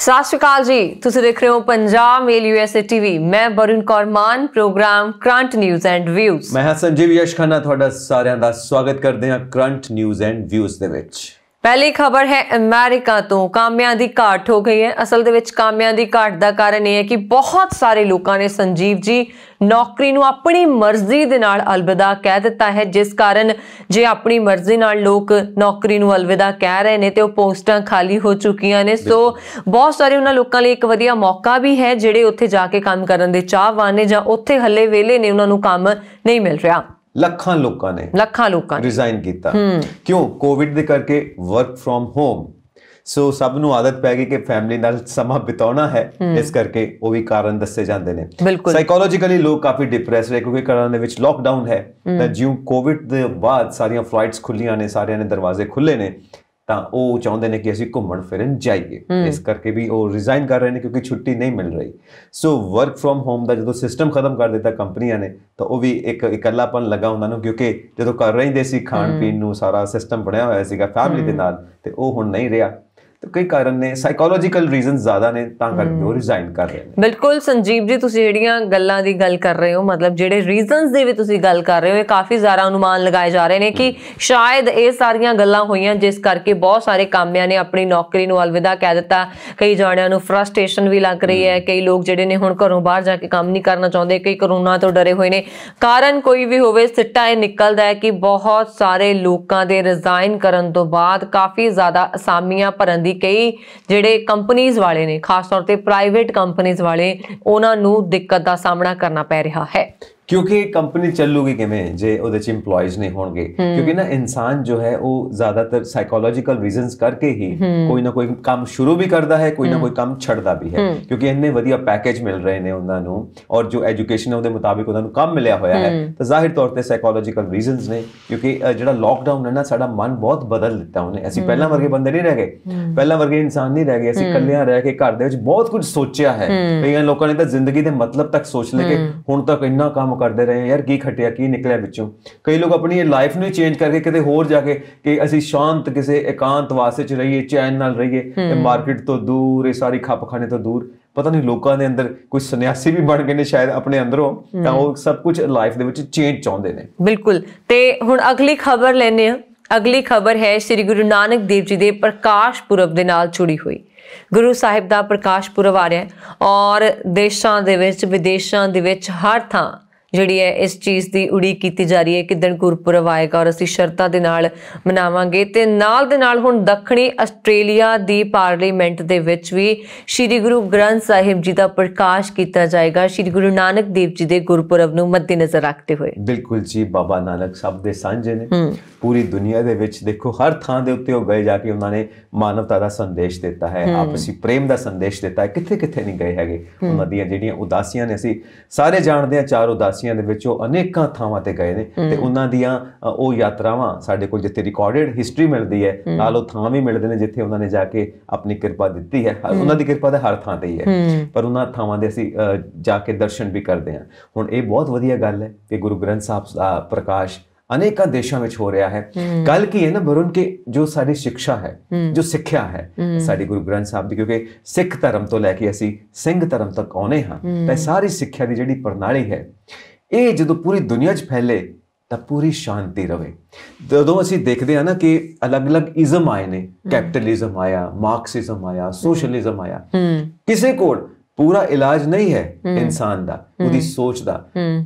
ਸਤਿ ਸ਼੍ਰੀ ਅਕਾਲ ਜੀ, ਤੁਸੀਂ ਦੇਖ ਰਹੇ ਹੋ ਪੰਜਾਬ ਮੇਲ USA TV। ਮੈਂ Varun Kaur Maan, program current news and views. ਮੈਂ ਹਾਂ ਸੰਜੀਵ ਯਸ਼ ਖੰਨਾ, ਤੁਹਾਡਾ ਸਾਰਿਆਂ ਦਾ ਸਵਾਗਤ ਕਰਦੇ ਹਾਂ ਕਰੰਟ ਨਿਊਜ਼ ਐਂਡ ਵਿਊਜ਼ ਦੇ ਵਿੱਚ। पहली खबर है अमेरिका तो। कामियां दी घाट हो गई है। असल दे विच कामियां दी घाट दा कारण यह है कि बहुत सारे लोगों ने संजीव जी नौकरी नूं अपनी मर्जी दे नाल अलविदा कह दिता है, जिस कारण जे अपनी मर्जी नाल लोग नौकरी नूं अलविदा कह रहे ने ते पोस्टां खाली हो चुकियां ने। सो बहुत सारे उन्हां लोकां लई एक वधिया मौका भी है जिहड़े उत्थे जाके काम करन दे चाहवान ने जां उत्थे हल्ले वेले ने उन्हां नूं काम नहीं मिल रहा। ਲੱਖਾਂ ਲੋਕਾਂ ਨੇ ਰਿਜ਼ਾਈਨ ਕੀਤਾ। ਕਿਉਂ? ਕੋਵਿਡ ਦੇ ਕਰਕੇ ਵਰਕ ਫਰੋਮ ਹੋਮ। ਸੋ ਸਭ ਨੂੰ ਆਦਤ ਪੈ ਗਈ ਕਿ ਫੈਮਿਲੀ ਨਾਲ ਸਮਾਂ ਬਿਤਾਉਣਾ ਹੈ, ਇਸ ਕਰਕੇ ਉਹ ਵੀ ਕਾਰਨ ਦੱਸੇ ਜਾਂਦੇ ਨੇ। ਸਾਈਕੋਲੋਜੀਕਲੀ ਲੋਕ ਕਾਫੀ ਡਿਪਰੈਸ ਰਹੇ ਕਿਉਂਕਿ ਘਰਾਂ ਦੇ ਵਿੱਚ ਲੋਕਡਾਊਨ ਹੈ। ਤਾਂ ਜਿਉਂ ਕੋਵਿਡ ਦੇ ਬਾਅਦ ਸਾਰੀਆਂ ਫਲਾਈਟਸ ਖੁੱਲੀਆਂ ਨੇ, ਸਾਰਿਆਂ ਨੇ ਦਰਵਾਜ਼ੇ ਖੁੱਲੇ ਨੇ, ਤਾਂ ਉਹ ਚਾਹੁੰਦੇ ਨੇ ਕਿ ਅਸੀਂ ਘੁੰਮਣ ਫਿਰਨ ਜਾਈਏ। ਇਸ ਕਰਕੇ ਵੀ ਉਹ ਰਿਜ਼ਾਈਨ ਕਰ ਰਹੇ ਨੇ ਕਿਉਂਕਿ ਛੁੱਟੀ ਨਹੀਂ ਮਿਲ ਰਹੀ। ਸੋ ਵਰਕ ਫਰੋਮ ਹੋਮ ਦਾ ਜਦੋਂ ਸਿਸਟਮ ਖਤਮ ਕਰ ਦਿੱਤਾ ਕੰਪਨੀਆਂ ਨੇ, ਤਾਂ ਉਹ ਵੀ ਇੱਕ ਇਕੱਲਾਪਨ ਲੱਗਾ ਉਹਨਾਂ ਨੂੰ, ਕਿਉਂਕਿ ਜਦੋਂ ਕਰ ਰਹਿੰਦੇ ਸੀ ਖਾਣ ਪੀਣ ਨੂੰ ਸਾਰਾ ਸਿਸਟਮ ਬਣਿਆ ਹੋਇਆ ਸੀਗਾ ਫੈਮਿਲੀ ਦੇ ਨਾਲ, ਤੇ ਉਹ ਹੁਣ ਨਹੀਂ ਰਿਹਾ। तो कई कारण ने, साइकोलॉजिकल रीजन ज्यादा ने, तां करके वो रिजाइन कर रहे हैं। बिल्कुल संजीव जी, तुसीं जिहड़ियां गल्लां दी गल कर रहे हो, मतलब जिहड़े रीजनस दी भी तुसीं गल कर रहे हो, ये काफ़ी ज़्यादा अनुमान लगाए जा रहे हैं कि शायद ये सारियां गल्लां होईयां जिस करके बहुत सारे कामियां ने अपनी नौकरी नूं अलविदा कह दिता। कई जाणियां नूं फ्रस्ट्रेशन भी लग रही है, कई लोग जिहड़े ने हुण घरों बाहर जाके काम नहीं करना चाहुंदे, कई कोरोना तो डरे हुए ने। कारण कोई भी होवे, सिट्टा ये निकलदा है कि बहुत सारे लोकां दे रिजाइन करन तो बाद काफ़ी ज़्यादा असामियां भरन दी कई ਜਿਹੜੇ ਕੰਪਨੀਜ਼ ਵਾਲੇ ਨੇ, ਖਾਸ ਤੌਰ ਤੇ ਪ੍ਰਾਈਵੇਟ ਕੰਪਨੀਜ਼ ਵਾਲੇ, ਉਹਨਾਂ ਨੂੰ ਦਿੱਕਤ ਦਾ ਸਾਹਮਣਾ ਕਰਨਾ ਪੈ ਰਿਹਾ ਹੈ। क्योंकि कंपनी चलूगी किवें जे ਉਹਦੇ ਚ EMPLOYEES नहीं होणगे। क्योंकि ना इंसान जो है वो ज्यादातर साइकोलॉजिकल रीजंस करके ही कोई ना कोई काम शुरू भी करता है, कोई ना कोई काम छड़दा भी है। क्योंकि इन्ने वधिया पैकेज मिल रहे ने ਉਹਨਾਂ ਨੂੰ, और जो एजुकेशन है ਉਹਦੇ ਮੁਤਾबिक ਉਹਨਾਂ ਨੂੰ ਕੰਮ ਮਿਲਿਆ ਹੋਇਆ है, ਤਾਂ ਜ਼ਾਹਿਰ ਤੌਰ ਤੇ ਸਾਈਕੋਲॉजिकल ਰੀਜ਼ਨਸ ਨੇ। ਕਿਉਂਕਿ ਜਿਹੜਾ ਲੋਕਡਾਊਨ ਹੈ ਨਾ, ਸਾਡਾ ਮਨ ਬਹੁਤ ਬਦਲ ਦਿੱਤਾ ਉਹਨੇ। ਅਸੀਂ ਪਹਿਲਾਂ ਵਰਗੇ ਬੰਦੇ ਨਹੀਂ ਰਹਿ ਗਏ, ਪਹਿਲਾਂ ਵਰਗੇ ਇਨਸਾਨ ਨਹੀਂ ਰਹਿ ਗਏ। ਅਸੀਂ ਇਕੱਲਿਆਂ ਰਹਿ ਕੇ ਘਰ ਦੇ ਵਿੱਚ ਬਹੁਤ ਕੁਝ ਸੋਚਿਆ ਹੈ। ਕਈਆਂ ਲੋਕਾਂ ਨੇ ਤਾਂ ਜ਼ਿੰਦਗੀ ਦੇ ਮਤਲਬ ਤੱਕ ਸੋਚ ਲਿਆ ਕਿ ਹੁਣ ਤੱਕ ਇੰਨਾ ਕੰਮ ਕਰਦੇ ਰਹੇ यार, की खटिया की निकलिया विचों। कई लोग अपनी लाइफ नूं चेंज करके किते होर जाके कि असीं शांत किसी एकांत वास च रहीए, चैन नाल रहीए, मार्केट तो दूर, ये सारी खप खाने तो दूर। पता नहीं लोगों के अंदर कोई सन्यासी भी बन गए ने शायद अपने अंदरों, तां वो सब कुछ लाइफ दे विच चेंज चाहुंदे ने। बिल्कुल। ते हुण अगली खबर लैने आ। अगली खबर है श्री गुरु नानक देव जी दे प्रकाश पुरब दे नाल जुड़ी हुई। गुरु साहिब दा प्रकाश पुरब आ रहा है और देशां दे विच विदेशां दे विच हर थां ਜਿਹੜੀ ਹੈ ਇਸ ਚੀਜ਼ ਦੀ ਉਡੀਕ ਕੀਤੀ ਜਾ ਰਹੀ ਹੈ ਕਿ ਦਿਨ ਗੁਰਪੁਰਬ ਆਏਗਾ ਔਰ ਅਸੀਂ ਸ਼ਰਤਾਂ ਦੇ ਨਾਲ ਮਨਾਵਾਂਗੇ। ਤੇ ਨਾਲ ਦੇ ਨਾਲ ਹੁਣ ਦੱਖਣੀ ਆਸਟ੍ਰੇਲੀਆ ਦੀ ਪਾਰਲੀਮੈਂਟ ਦੇ ਵਿੱਚ ਵੀ ਸ਼੍ਰੀ ਗੁਰੂ ਗ੍ਰੰਥ ਸਾਹਿਬ ਜੀ ਦਾ ਪ੍ਰਕਾਸ਼ ਕੀਤਾ ਜਾਏਗਾ, ਸ਼੍ਰੀ ਗੁਰੂ ਨਾਨਕ ਦੇਵ ਜੀ ਦੇ ਗੁਰਪੁਰਬ ਨੂੰ ਮੱਦੇਨਜ਼ਰ ਰੱਖਦੇ ਹੋਏ। ਬਿਲਕੁਲ ਜੀ, ਬਾਬਾ ਨਾਨਕ ਸਭ ਦੇ ਸਾਂਝੇ ਨੇ। ਪੂਰੀ ਦੁਨੀਆ ਦੇ ਵਿੱਚ ਦੇਖੋ ਹਰ ਥਾਂ ਦੇ ਉੱਤੇ ਉਹ ਗਏ ਜਾ ਕੇ ਉਹਨਾਂ ਨੇ ਮਾਨਵਤਾ ਦਾ ਸੰਦੇਸ਼ ਦਿੱਤਾ ਹੈ, ਆਪਸੀ ਪ੍ਰੇਮ ਦਾ ਸੰਦੇਸ਼ ਦਿੱਤਾ ਹੈ। ਕਿੱਥੇ ਕਿੱਥੇ ਨਹੀਂ ਗਏ ਹੈਗੇ। ਉਹਨਾਂ ਦੀਆਂ ਜਿਹੜੀਆਂ ਉਦਾਸੀਆਂ ਨੇ, ਅਸੀਂ ਸਾਰੇ ਜਾਣਦੇ ਹਾਂ, 4 ਉਦਾਸੀਆਂ ਦੇ ਵਿੱਚ ਉਹ ਅਨੇਕਾਂ ਥਾਵਾਂ ਤੇ ਗਏ ਨੇ, ਤੇ ਉਹਨਾਂ ਦੀਆਂ ਉਹ ਯਾਤਰਾਵਾਂ ਸਾਡੇ ਕੋਲ ਜਿੱਥੇ ਰਿਕਾਰਡਡ ਹਿਸਟਰੀ ਮਿਲਦੀ ਹੈ, ਨਾਲ ਉਹ ਥਾਂ ਵੀ ਮਿਲਦੇ ਨੇ ਜਿੱਥੇ ਉਹਨਾਂ ਨੇ ਜਾ ਕੇ ਆਪਣੀ ਕਿਰਪਾ ਦਿੱਤੀ ਹੈ। ਉਹਨਾਂ ਦੀ ਕਿਰਪਾ ਤਾਂ ਹਰ ਥਾਂ ਤੇ ਹੀ ਹੈ, ਪਰ ਉਹਨਾਂ ਥਾਵਾਂ ਦੇ ਅਸੀਂ ਜਾ ਕੇ ਦਰਸ਼ਨ ਵੀ ਕਰਦੇ ਹਾਂ। ਹੁਣ ਇਹ ਬਹੁਤ ਵਧੀਆ ਗੱਲ ਹੈ ਕਿ ਗੁਰੂ ਗ੍ਰੰਥ ਸਾਹਿਬ ਦਾ ਪ੍ਰਕਾਸ਼ अनेक देशों में हो रहा है। गल की है ना वरुण के जो सारी शिक्षा है, जो सिक्ख्या है साडी गुरु ग्रंथ साहब दी, क्योंकि सिख धर्म तो लैके असी सिंह धर्म तक आने हाँ, तो सारी सिक्ख्या दी जिहड़ी प्रणाली है ये जदों पूरी दुनिया च फैले ਤਾਂ ਪੂਰੀ ਸ਼ਾਂਤੀ ਰਵੇ। ਜਦੋਂ ਅਸੀਂ ਦੇਖਦੇ ਹਾਂ ਨਾ ਕਿ ਅਲੱਗ-ਅਲੱਗ ਇਜ਼ਮ ਆਏ ਨੇ, ਕੈਪੀਟਲਿਜ਼ਮ ਆਇਆ, ਮਾਰਕਸਿਜ਼ਮ ਆਇਆ, ਸੋਸ਼ਲਿਜ਼ਮ ਆਇਆ, ਕਿਸੇ ਕੋਲ पूरा इलाज नहीं है इंसान दा, उहदी सोच दा।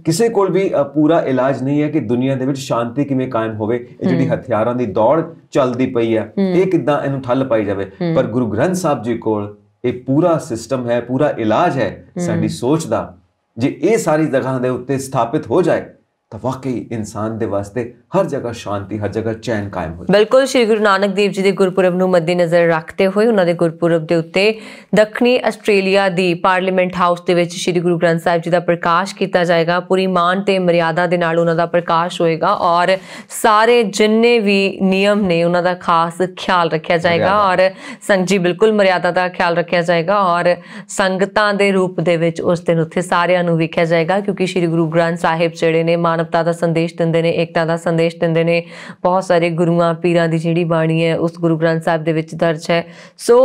किसी कोल भी पूरा इलाज नहीं है कि दुनिया दे विच शांति किवें कायम होवे। ये जिहड़ी हथियारां दी दौड़ चलदी पई है, ये किदां इहनूं ठल पाई जावे। पर गुरु ग्रंथ साहब जी कोल ये पूरा सिस्टम है, पूरा इलाज है साडी सोच दा। जे ये सारी जगह दे उत्ते स्थापित हो जाए तो वाकई इंसान दे वास्ते हर जगह शांति, हर जगह चैन कायम हो। बिल्कुल। श्री गुरु नानक देव जी के गुरपुरब नूं मद्देनज़र रखते हुए उन्हां दे गुरपुरब दे उत्ते दक्षिणी आस्ट्रेलिया दी पार्लीमेंट हाउस दे विच श्री गुरु ग्रंथ साहिब जी दा प्रकाश किया जाएगा। पूरी मान ते मर्यादा दे नाल उन्हां दा प्रकाश होएगा और सारे जिन्ने भी नियम ने उन्हां दा खास ख्याल रखा जाएगा और संगत जी बिल्कुल मर्यादा दा ख्याल रखा जाएगा और संगतां दे रूप दे विच उस दिन उत्थे सारिआं नूं वेखिआ जाएगा, क्योंकि श्री गुरु ग्रंथ साहिब जिहड़े ने ਮਾਨਵਤਾ ਦਾ ਸੰਦੇਸ਼ ਦਿੰਦੇ ਨੇ, ਏਕਤਾ ਦਾ ਸੰਦੇਸ਼ ਦਿੰਦੇ ਨੇ। ਬਹੁਤ ਸਾਰੇ ਗੁਰੂਆਂ ਪੀਰਾਂ ਦੀ ਜਿਹੜੀ ਬਾਣੀ ਹੈ ਉਸ ਗੁਰੂ ਗ੍ਰੰਥ ਸਾਹਿਬ ਦੇ ਵਿੱਚ ਦਰਜ ਹੈ। ਸੋ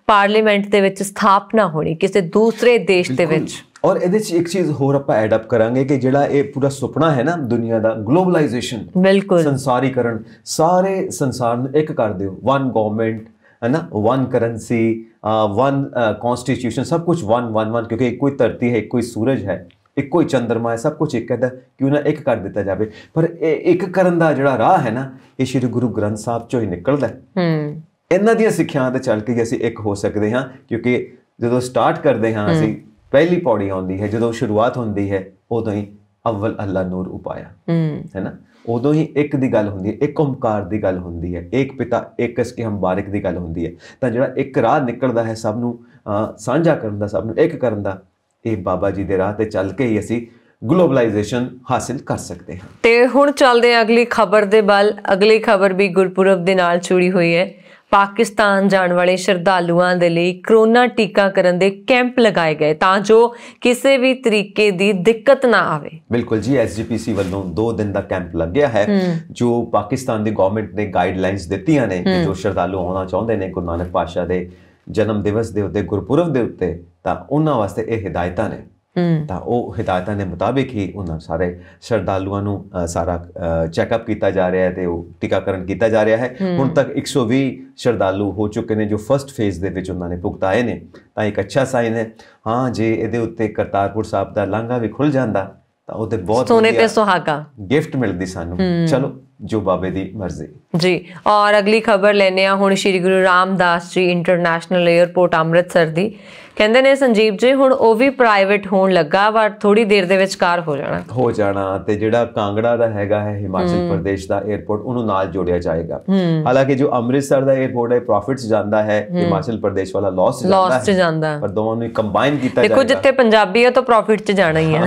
ਪਾਰਲੀਮੈਂਟ ਦੇ ਵਿੱਚ ਸਥਾਪਨਾ ਹੋਣੀ ਕਿਸੇ ਦੂਸਰੇ ਦੇਸ਼ ਦੇ ਵਿੱਚ। ਔਰ ਇਹਦੇ 'ਚ ਇੱਕ ਚੀਜ਼ ਹੋਰ ਆਪਾਂ ਐਡ ਅਪ ਕਰਾਂਗੇ ਕਿ ਜਿਹੜਾ ਇਹ ਪੂਰਾ ਸੁਪਨਾ ਹੈ ਨਾ ਦੁਨੀਆ ਦਾ, ਗਲੋਬਲਾਈਜੇਸ਼ਨ, ਬਿਲਕੁਲ ਸੰਸਾਰੀਕਰਨ, ਸਾਰੇ ਸੰਸਾਰ ਨੂੰ ਇੱਕ ਕਰ ਦਿਓ, ਵਨ ਗਵਰਨਮੈਂਟ है ना, वन करेंसी, वन कॉन्स्टिट्यूशन, सब कुछ वन वन वन, क्योंकि एक कोई धरती है, एक कोई सूरज है, एक कोई चंद्रमा है, सब कुछ एक कहता क्यों ना एक कर दिता जाए। पर एक करन दा जिहड़ा राह है ना, ये श्री गुरु ग्रंथ साहब चों ही निकलदा है। इन्हां ਦੀਆਂ ਸਿੱਖਿਆਵਾਂ ਤੇ ਚੱਲ ਕੇ ਅਸੀਂ ਇੱਕ ਹੋ ਸਕਦੇ ਹਾਂ, ਕਿਉਂਕਿ ਜਦੋਂ ਸਟਾਰਟ ਕਰਦੇ ਹਾਂ ਅਸੀਂ ਪਹਿਲੀ ਪੌੜੀ ਆਉਂਦੀ ਹੈ, ਜਦੋਂ ਸ਼ੁਰੂਆਤ ਹੁੰਦੀ ਹੈ ਉਦੋਂ ਹੀ ਅਵਲ ਅੱਲਾ ਨੂਰ ਉਪਾਇਆ, ਹੈ ਨਾ, ਉਦੋਂ ਹੀ ਇੱਕ ਦੀ ਗੱਲ ਹੁੰਦੀ ਹੈ, ਇੱਕ ਓਮਕਾਰ ਦੀ ਗੱਲ ਹੁੰਦੀ ਹੈ, ਇੱਕ ਪਿਤਾ ਇੱਕ ਇਸਕੇ ਹਮ ਬਾਰਿਕ ਦੀ ਗੱਲ ਹੁੰਦੀ ਹੈ। ਤਾਂ ਜਿਹੜਾ ਇੱਕ ਰਾਹ ਨਿਕਲਦਾ ਹੈ ਸਭ ਨੂੰ ਸਾਂਝਾ ਕਰਨ ਦਾ, ਸਭ ਨੂੰ ਇੱਕ ਕਰਨ ਦਾ, ਇਹ ਬਾਬਾ ਜੀ ਦੇ ਰਾਹ ਤੇ ਚੱਲ ਕੇ ਹੀ ਅਸੀਂ ਗਲੋਬਲਾਈਜੇਸ਼ਨ ਹਾਸਿਲ ਕਰ ਸਕਦੇ ਹਾਂ। ਤੇ ਹੁਣ ਚੱਲਦੇ ਹਾਂ ਅਗਲੀ ਖਬਰ ਦੇ ਵੱਲ। ਅਗਲੀ ਖਬਰ ਵੀ ਗੁਰਪੁਰਬ ਦੇ ਨਾਲ ਜੁੜੀ ਹੋਈ ਹੈ। ਪਾਕਿਸਤਾਨ ਜਾਣ ਵਾਲੇ ਸ਼ਰਧਾਲੂਆਂ ਦੇ ਲਈ ਕਰੋਨਾ ਟੀਕਾਕਰਨ ਦੇ ਕੈਂਪ ਲਗਾਏ ਗਏ ਤਾਂ ਜੋ ਕਿਸੇ ਵੀ ਤਰੀਕੇ ਦੀ ਦਿੱਕਤ ਨਾ ਆਵੇ। ਬਿਲਕੁਲ ਜੀ, ਐਸਜੀਪੀਸੀ ਵੱਲੋਂ 2 ਦਿਨ ਦਾ ਕੈਂਪ ਲੱਗਿਆ ਹੈ, ਜੋ ਪਾਕਿਸਤਾਨ ਦੀ ਗਵਰਨਮੈਂਟ ਨੇ ਗਾਈਡਲਾਈਨਸ ਦਿੱਤੀਆਂ ਨੇ ਕਿ ਜੋ ਸ਼ਰਧਾਲੂ ਆਉਣਾ ਚਾਹੁੰਦੇ ਨੇ ਗੁਰੂ ਨਾਨਕ ਪਾਤਸ਼ਾਹ ਦੇ ਜਨਮ ਦਿਵਸ ਦੇ ਉੱਤੇ, ਗੁਰਪੁਰਬ ਦੇ ਉੱਤੇ, ਤਾਂ ਉਹਨਾਂ ਵਾਸਤੇ ਇਹ ਹਿਦਾਇਤਾਂ ਨੇ। ਤਾਂ ਉਹ ਹਿਦਾਇਤਾਂ ਦੇ ਮੁਤਾਬਿਕ ਹੀ ਉਹਨਾਂ ਸਾਰੇ ਸ਼ਰਧਾਲੂਆਂ ਨੂੰ ਸਾਰਾ ਚੈੱਕਅਪ ਕੀਤਾ ਜਾ ਰਿਹਾ ਹੈ ਤੇ ਉਹ ਟੀਕਾਕਰਨ ਕੀਤਾ ਜਾ ਰਿਹਾ ਹੈ। ਹੁਣ ਤੱਕ 120 ਸ਼ਰਧਾਲੂ ਹੋ ਚੁੱਕੇ ਨੇ ਜੋ ਫਸਟ ਫੇਜ਼ ਦੇ ਵਿੱਚ ਉਹਨਾਂ ਨੇ ਭੁਗਤਾਏ ਨੇ, ਤਾਂ ਇੱਕ ਅੱਛਾ ਸਾਈਨ ਹੈ। ਹਾਂ, ਜੇ ਇਹਦੇ ਉੱਤੇ ਕਰਤਾਰਪੁਰ ਸਾਹਿਬ ਦਾ ਲਾਂਘਾ ਵੀ ਖੁੱਲ ਜਾਂਦਾ ਤਾਂ ਉਹਦੇ ਬਹੁਤ ਸੋਨੇ ਤੇ ਸੁਹਾਗਾ ਗਿਫਟ ਮਿਲਦੀ ਸਾਨੂੰ। ਚਲੋ, ਜੋ ਬਾਬੇ ਦੀ ਮਰਜ਼ੀ ਜੀ। ਔਰ ਅਗਲੀ ਖਬਰ ਲੈਨੇ ਆ ਹੁਣ ਸ਼੍ਰੀ ਗੁਰੂ ਰਾਮਦਾਸ ਜੀ ਇੰਟਰਨੈਸ਼ਨਲ 에ਅਰਪੋਰਟ ਅੰਮ੍ਰਿਤਸਰ ਦੀ। ਕਹਿੰਦੇ ਨੇ ਸੰਜੀਵ ਜੀ ਹੁਣ ਉਹ ਵੀ ਪ੍ਰਾਈਵੇਟ ਹੋਣ ਲੱਗਾ ਵਾ, ਥੋੜੀ ਦੇਰ ਦੇ ਵਿਚਕਾਰ ਹੋ ਜਾਣਾ। ਤੇ ਜਿਹੜਾ ਕਾਂਗੜਾ ਦਾ ਹੈਗਾ ਹੈ ਹਿਮਾਚਲ ਪ੍ਰਦੇਸ਼ ਦਾ 에ਅਰਪੋਰਟ, ਉਹਨੂੰ ਨਾਲ ਜੋੜਿਆ ਜਾਏਗਾ। ਹਾਲਾਂਕਿ ਜੋ ਅੰਮ੍ਰਿਤਸਰ ਦਾ 에ਅਰਪੋਰਟ ਹੈ ਪ੍ਰੋਫਿਟਸ ਜਾਂਦਾ ਹੈ, ਹਿਮਾਚਲ ਪ੍ਰਦੇਸ਼ ਵਾਲਾ ਲਾਸ ਚ ਜਾਂਦਾ ਹੈ, ਪਰ ਦੋਵਾਂ ਨੂੰ ਕੰਬਾਈਨ ਕੀਤਾ ਜਾਏਗਾ। ਦੇਖੋ, ਜਿੱਥੇ ਪੰਜਾਬੀ ਹੈ ਤਾਂ ਪ੍ਰੋਫਿਟ ਚ ਜਾਣਾ ਹੀ ਹੈ।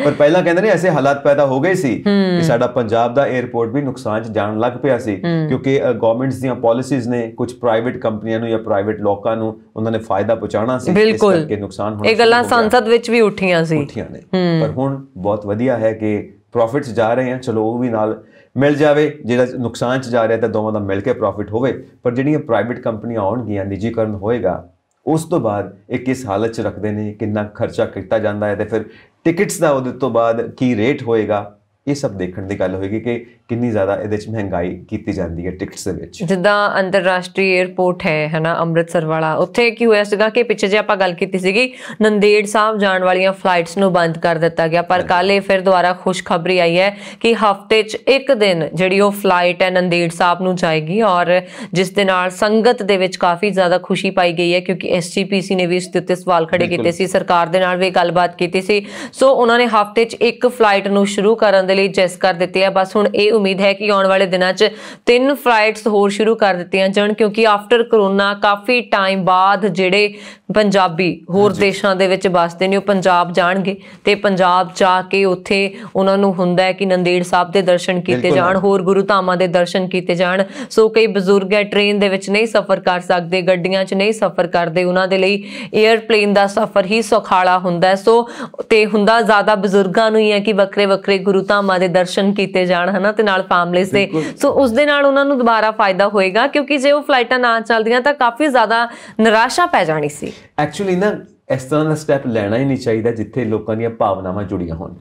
ਪਰ ਪਹਿਲਾਂ ਕਹਿੰਦੇ ਨੇ ਐਸੇ ਹਾਲਾਤ ਪੈਦਾ ਹੋ ਗਏ ਸੀ ਕਿ ਸਾਡਾ ਪੰਜਾਬ ਦਾ 에ਅਰਪੋਰਟ ਵੀ ਨੁਕਸਾਨ ਚ ਜਾਣ ਲੱਗ ਪਿਆ ਸੀ, ਕਿਉਂਕਿ ਗਵਰਨਮੈਂਟਸ ਦੀਆਂ ਪਾਲਿਸੀਜ਼ ਨੇ ਕੁਝ ਪ੍ਰਾਈਵੇਟ ਕੰਪਨੀਆਂ ਨੂੰ ਜਾਂ ਪ੍ਰਾਈਵੇਟ ਲੋਕਾਂ ਨੂੰ ਉਹਨਾਂ ਨੇ ਫਾਇਦਾ ਪਹੁੰਚਾਉਣਾ ਸੀ, ਇਸ ਕਰਕੇ ਨੁਕਸਾਨ ਹੋਣਾ। ਇਹ ਗੱਲਾਂ ਸੰਸਦ ਵਿੱਚ ਵੀ ਉੱਠੀਆਂ ਨੇ। ਪਰ ਹੁਣ ਬਹੁਤ ਵਧੀਆ ਹੈ ਕਿ ਪ੍ਰੋਫਿਟਸ ਜਾ ਰਹੇ ਆ, ਚਲੋ ਉਹ ਵੀ ਨਾਲ ਮਿਲ ਜਾਵੇ। ਜਿਹੜਾ ਨੁਕਸਾਨ ਚ ਜਾ ਰਿਹਾ ਤਾਂ ਦੋਵਾਂ ਦਾ ਮਿਲ ਕੇ ਪ੍ਰੋਫਿਟ ਹੋਵੇ। ਪਰ ਜਿਹੜੀਆਂ ਪ੍ਰਾਈਵੇਟ ਕੰਪਨੀਆਂ ਆਉਣਗੀਆਂ, ਨਿੱਜੀਕਰਨ ਹੋਏਗਾ, ਉਸ ਤੋਂ ਬਾਅਦ ਇਹ ਕਿਸ ਹਾਲਤ ਚ ਰੱਖਦੇ ਨੇ, ਕਿੰਨਾ ਖਰਚਾ ਕੀਤਾ ਜਾਂਦਾ ਹੈ, ਤੇ ਫਿਰ ਟਿਕਟਸ ਦਾ ਉਹਦੇ ਤੋਂ ਬਾਅਦ ਕੀ ਰੇਟ ਹੋਏਗਾ, ਇਹ ਸਭ ਦੇਖਣ ਦੀ ਗੱਲ ਹੋਏਗੀ ਕਿ ਕਿੰਨੀ ਜ਼ਿਆਦਾ ਇਹਦੇ 'ਚ ਮਹਿੰਗਾਈ ਕੀਤੀ ਜਾਂਦੀ ਹੈ ਟਿਕਟਸ ਦੇ ਵਿੱਚ। ਜਿੱਦਾਂ ਅੰਤਰਰਾਸ਼ਟਰੀ 에ਅਰਪੋਰਟ ਹੈ ਨਾ ਅੰਮ੍ਰਿਤਸਰ ਵਾਲਾ, ਉੱਥੇ ਕੀ ਹੋਇਆ ਸੀਗਾ ਕਿ ਪਿੱਛੇ ਜੇ ਆਪਾਂ ਗੱਲ ਕੀਤੀ ਸੀਗੀ, ਨੰਦੇੜ ਸਾਹਿਬ ਜਾਣ ਵਾਲੀਆਂ ਫਲਾਈਟਸ ਨੂੰ ਬੰਦ ਕਰ ਦਿੱਤਾ ਗਿਆ। ਪਰ ਕੱਲ੍ਹ ਇਹ ਫਿਰ ਦੁਬਾਰਾ ਖੁਸ਼ਖਬਰੀ ਆਈ ਹੈ ਕਿ ਹਫ਼ਤੇ 'ਚ ਇੱਕ ਦਿਨ ਜਿਹੜੀ ਉਹ ਫਲਾਈਟ ਹੈ ਨੰਦੇੜ ਸਾਹਿਬ ਨੂੰ ਜਾਏਗੀ, ਔਰ ਜਿਸ ਦੇ ਨਾਲ ਸੰਗਤ ਦੇ ਵਿੱਚ ਕਾਫੀ ਜ਼ਿਆਦਾ ਖੁਸ਼ੀ ਪਾਈ ਗਈ ਹੈ, ਕਿਉਂਕਿ ਐਸਜੀਪੀਸੀ ਨੇ ਵੀ ਇਸ ਦੇ ਉੱਤੇ ਸਵਾਲ ਖੜੇ ਕੀਤੇ ਸੀ, ਸਰਕਾਰ ਦੇ ਨਾਲ ਵੀ ਗੱਲਬਾਤ ਕੀਤੀ ਸੀ। ਸੋ ਉਹਨਾਂ ਨੇ ਹਫ਼ਤੇ 'ਚ ਇੱਕ ਫਲਾਈਟ ਨੂੰ ਸ਼ੁਰੂ ਕਰਨ ਲਈ ਜੈਸ ਕਰ ਦਿੱਤੀ ਹੈ। ਬਸ ਹੁਣ ਇਹ ਉਮੀਦ ਹੈ ਕਿ ਆਉਣ ਵਾਲੇ ਦਿਨਾਂ 'ਚ 3 ਫਲਾਈਟਸ ਹੋਰ ਸ਼ੁਰੂ ਕਰ ਦਿੱਤੀਆਂ ਜਾਣ, ਕਿਉਂਕਿ ਆਫਟਰ ਕਰੋਨਾ ਕਾਫੀ ਟਾਈਮ ਬਾਅਦ ਜਿਹੜੇ ਪੰਜਾਬੀ ਹੋਰ ਦੇਸ਼ਾਂ ਦੇ ਵਿੱਚ ਵੱਸਦੇ ਨੇ ਉਹ ਪੰਜਾਬ ਜਾਣਗੇ, ਤੇ ਪੰਜਾਬ ਜਾ ਕੇ ਉੱਥੇ ਉਹਨਾਂ ਨੂੰ ਹੁੰਦਾ ਹੈ ਕਿ ਨੰਦੇੜ ਸਾਹਿਬ ਦੇ ਦਰਸ਼ਨ ਕੀਤੇ ਜਾਣ, ਹੋਰ ਗੁਰੂ ਧਾਮਾਂ ਦੇ ਦਰਸ਼ਨ ਕੀਤੇ ਜਾਣ। ਸੋ ਕਈ ਬਜ਼ੁਰਗ ਹੈ ਟ੍ਰੇਨ ਦੇ ਵਿੱਚ ਨਹੀਂ ਸਫ਼ਰ ਕਰ ਸਕਦੇ, ਗੱਡੀਆਂ 'ਚ ਨਹੀਂ ਸਫ਼ਰ ਕਰਦੇ, ਉਹਨਾਂ ਦੇ ਲਈ ਏਅਰਪਲੇਨ ਦਾ ਸਫ਼ਰ ਹੀ ਸੁਖਾਲਾ ਹੁੰਦਾ। ਸੋ ਤੇ ਹੁੰਦਾ ਜ਼ਿਆਦਾ ਬਜ਼ੁਰਗਾਂ ਨੂੰ ਹੀ ਹੈ ਕਿ ਵੱਖਰੇ ਵੱਖਰੇ ਗੁਰੂ ਧਾਮਾਂ ਦੇ ਦਰਸ਼ਨ ਕੀਤੇ ਜਾਣ, ਹਨਾ, ਤੇ ਨਾਲ ਫੈਮਲੀਜ਼ ਦੇ। ਸੋ ਉਸ ਦੇ ਨਾਲ ਉਹਨਾਂ ਨੂੰ ਦੁਬਾਰਾ ਫਾਇਦਾ ਹੋਏਗਾ, ਕਿਉਂਕਿ ਜੇ ਉਹ ਫਲਾਈਟਾਂ ਨਾ ਚੱਲਦੀਆਂ ਤਾਂ ਕਾਫੀ ਜ਼ਿਆਦਾ ਨਿਰਾਸ਼ਾ ਪੈ ਜਾਣੀ ਸੀ। ਐਕਚੁਅਲੀ ਨਾ ਇਸ ਤਰ੍ਹਾਂ ਦਾ ਸਟੈਪ ਲੈਣਾ ਹੀ ਨਹੀਂ ਚਾਹੀਦਾ ਜਿੱਥੇ ਲੋਕਾਂ ਦੀਆਂ ਭਾਵਨਾਵਾਂ ਜੁੜੀਆਂ ਹੋਣ,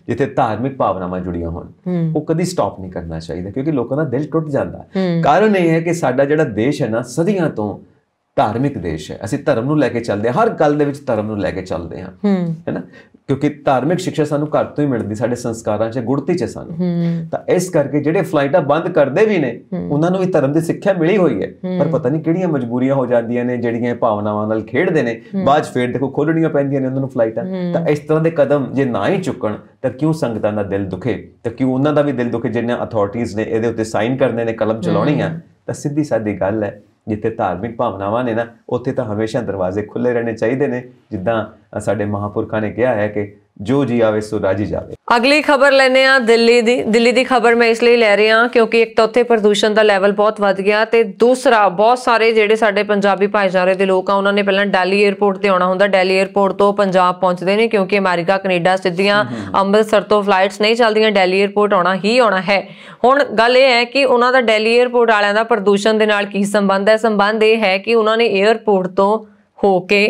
ਜਿੱਥੇ ਧਾਰਮਿਕ ਭਾਵਨਾਵਾਂ ਜੁੜੀਆਂ ਹੋਣ, ਉਹ ਕਦੀ ਸਟਾਪ ਨਹੀਂ ਕਰਨਾ ਚਾਹੀਦਾ, ਕਿਉਂਕਿ ਲੋਕਾਂ ਦਾ ਦਿਲ ਟੁੱਟ ਜਾਂਦਾ। ਕਾਰਨ ਇਹ ਹੈ ਕਿ ਸਾਡਾ ਜਿਹੜਾ ਦੇਸ਼ ਹੈ ਨਾ ਸਦੀਆਂ ਤੋਂ ਧਾਰਮਿਕ ਦੇਸ਼ ਹੈ। ਅਸੀਂ ਧਰਮ ਨੂੰ ਲੈ ਕੇ ਚੱਲਦੇ ਹਾਂ, ਹਰ ਗੱਲ ਦੇ ਵਿੱਚ ਧਰਮ ਨੂੰ ਲੈ ਕੇ ਚੱਲਦੇ ਹਾਂ, ਹੈ ਨਾ, ਕਿਉਂਕਿ ਧਾਰਮਿਕ ਸਿੱਖਿਆ ਸਾਨੂੰ ਘਰ ਤੋਂ ਹੀ ਮਿਲਦੀ, ਸਾਡੇ ਸੰਸਕਾਰਾਂ 'ਚ ਗੁੜਤੀ 'ਚ ਸਾਨੂੰ। ਤਾਂ ਇਸ ਕਰਕੇ ਜਿਹੜੇ ਫਲਾਈਟਾਂ ਬੰਦ ਕਰਦੇ ਵੀ ਨੇ ਉਹਨਾਂ ਨੂੰ ਵੀ ਧਰਮ ਦੀ ਸਿੱਖਿਆ ਮਿਲੀ ਹੋਈ ਹੈ, ਪਰ ਪਤਾ ਨਹੀਂ ਕਿਹੜੀਆਂ ਮਜਬੂਰੀਆਂ ਹੋ ਜਾਂਦੀਆਂ ਨੇ ਜਿਹੜੀਆਂ ਭਾਵਨਾਵਾਂ ਨਾਲ ਖੇਡਦੇ ਨੇ, ਬਾਅਦ 'ਚ ਫੇਰ ਦੇਖੋ ਖੋਲਣੀਆਂ ਪੈਂਦੀਆਂ ਨੇ ਉਹਨਾਂ ਨੂੰ ਫਲਾਈਟਾਂ। ਤਾਂ ਇਸ ਤਰ੍ਹਾਂ ਦੇ ਕਦਮ ਜੇ ਨਾ ਹੀ ਚੁੱਕਣ ਤਾਂ ਕਿਉਂ ਸੰਗਤਾਂ ਦਾ ਦਿਲ ਦੁਖੇ, ਤਾਂ ਕਿਉਂ ਉਹਨਾਂ ਦਾ ਵੀ ਦਿਲ ਦੁਖੇ ਜਿਹਨਾਂ ਅਥਾਰਟੀਜ਼ ਨੇ ਇਹਦੇ ਉੱਤੇ ਸਾਈਨ ਕਰਨੇ ਨੇ, ਕਲਮ ਚਲਾਉਣੀ ਆ। ਤਾਂ ਸਿੱਧੀ ਸਾਦੀ ਗੱਲ ਹੈ, ਜਿੱਥੇ ਧਾਰਮਿਕ ਭਾਵਨਾਵਾਂ ਨੇ ਨਾ ਉੱਥੇ ਤਾਂ ਹਮੇਸ਼ਾ ਦਰਵਾਜ਼ੇ ਖੁੱਲ੍ਹੇ ਰਹਿਣੇ ਚਾਹੀਦੇ ਨੇ। ਜਿੱਦਾਂ ਸਾਡੇ ਮਹਾਂਪੁਰਖਾਂ ਨੇ ਕਿਹਾ ਹੈ ਕਿ ਜੋ ਜੀ ਆਵੇ ਸੋ ਰਾਜੀ ਜਾਵੇ। ਅਗਲੀ ਖਬਰ ਲੈਨੇ ਆ ਦਿੱਲੀ ਦੀ ਖਬਰ ਮੈਂ ਇਸ ਲਈ ਲੈ ਰਹੀ ਹਾਂ ਕਿਉਂਕਿ ਇੱਕ ਤਾਂ ਉੱਥੇ ਪ੍ਰਦੂਸ਼ਣ ਦਾ ਲੈਵਲ ਬਹੁਤ ਵੱਧ ਗਿਆ ਤੇ ਦੂਸਰਾ ਬਹੁਤ ਸਾਰੇ ਜਿਹੜੇ ਸਾਡੇ ਪੰਜਾਬੀ ਭਾਈਚਾਰੇ ਦੇ ਲੋਕ ਆ ਉਹਨਾਂ ਨੇ ਪਹਿਲਾਂ ਦਿੱਲੀ 에ਅਰਪੋਰਟ ਤੇ ਆਉਣਾ ਹੁੰਦਾ। ਦਿੱਲੀ 에ਅਰਪੋਰਟ ਤੋਂ ਪੰਜਾਬ ਪਹੁੰਚਦੇ ਨੇ ਕਿਉਂਕਿ ਅਮਰੀਕਾ ਕੈਨੇਡਾ ਸਿੱਧੀਆਂ ਅੰਮ੍ਰਿਤਸਰ ਤੋਂ ਫਲਾਈਟਸ ਨਹੀਂ ਚੱਲਦੀਆਂ, ਦਿੱਲੀ 에ਅਰਪੋਰਟ ਆਉਣਾ ਹੀ ਆਉਣਾ ਹੈ। ਹੁਣ ਗੱਲ ਇਹ ਹੈ ਕਿ ਉਹਨਾਂ ਦਾ ਦਿੱਲੀ 에ਅਰਪੋਰਟ ਵਾਲਿਆਂ ਦਾ ਪ੍ਰਦੂਸ਼ਣ ਦੇ ਨਾਲ ਕੀ ਸੰਬੰਧ ਹੈ। ਸੰਬੰਧ ਇਹ ਹੈ ਕਿ ਉਹਨਾਂ ਨੇ 에ਅਰਪੋਰਟ ਤੋਂ ਹੋ ਕੇ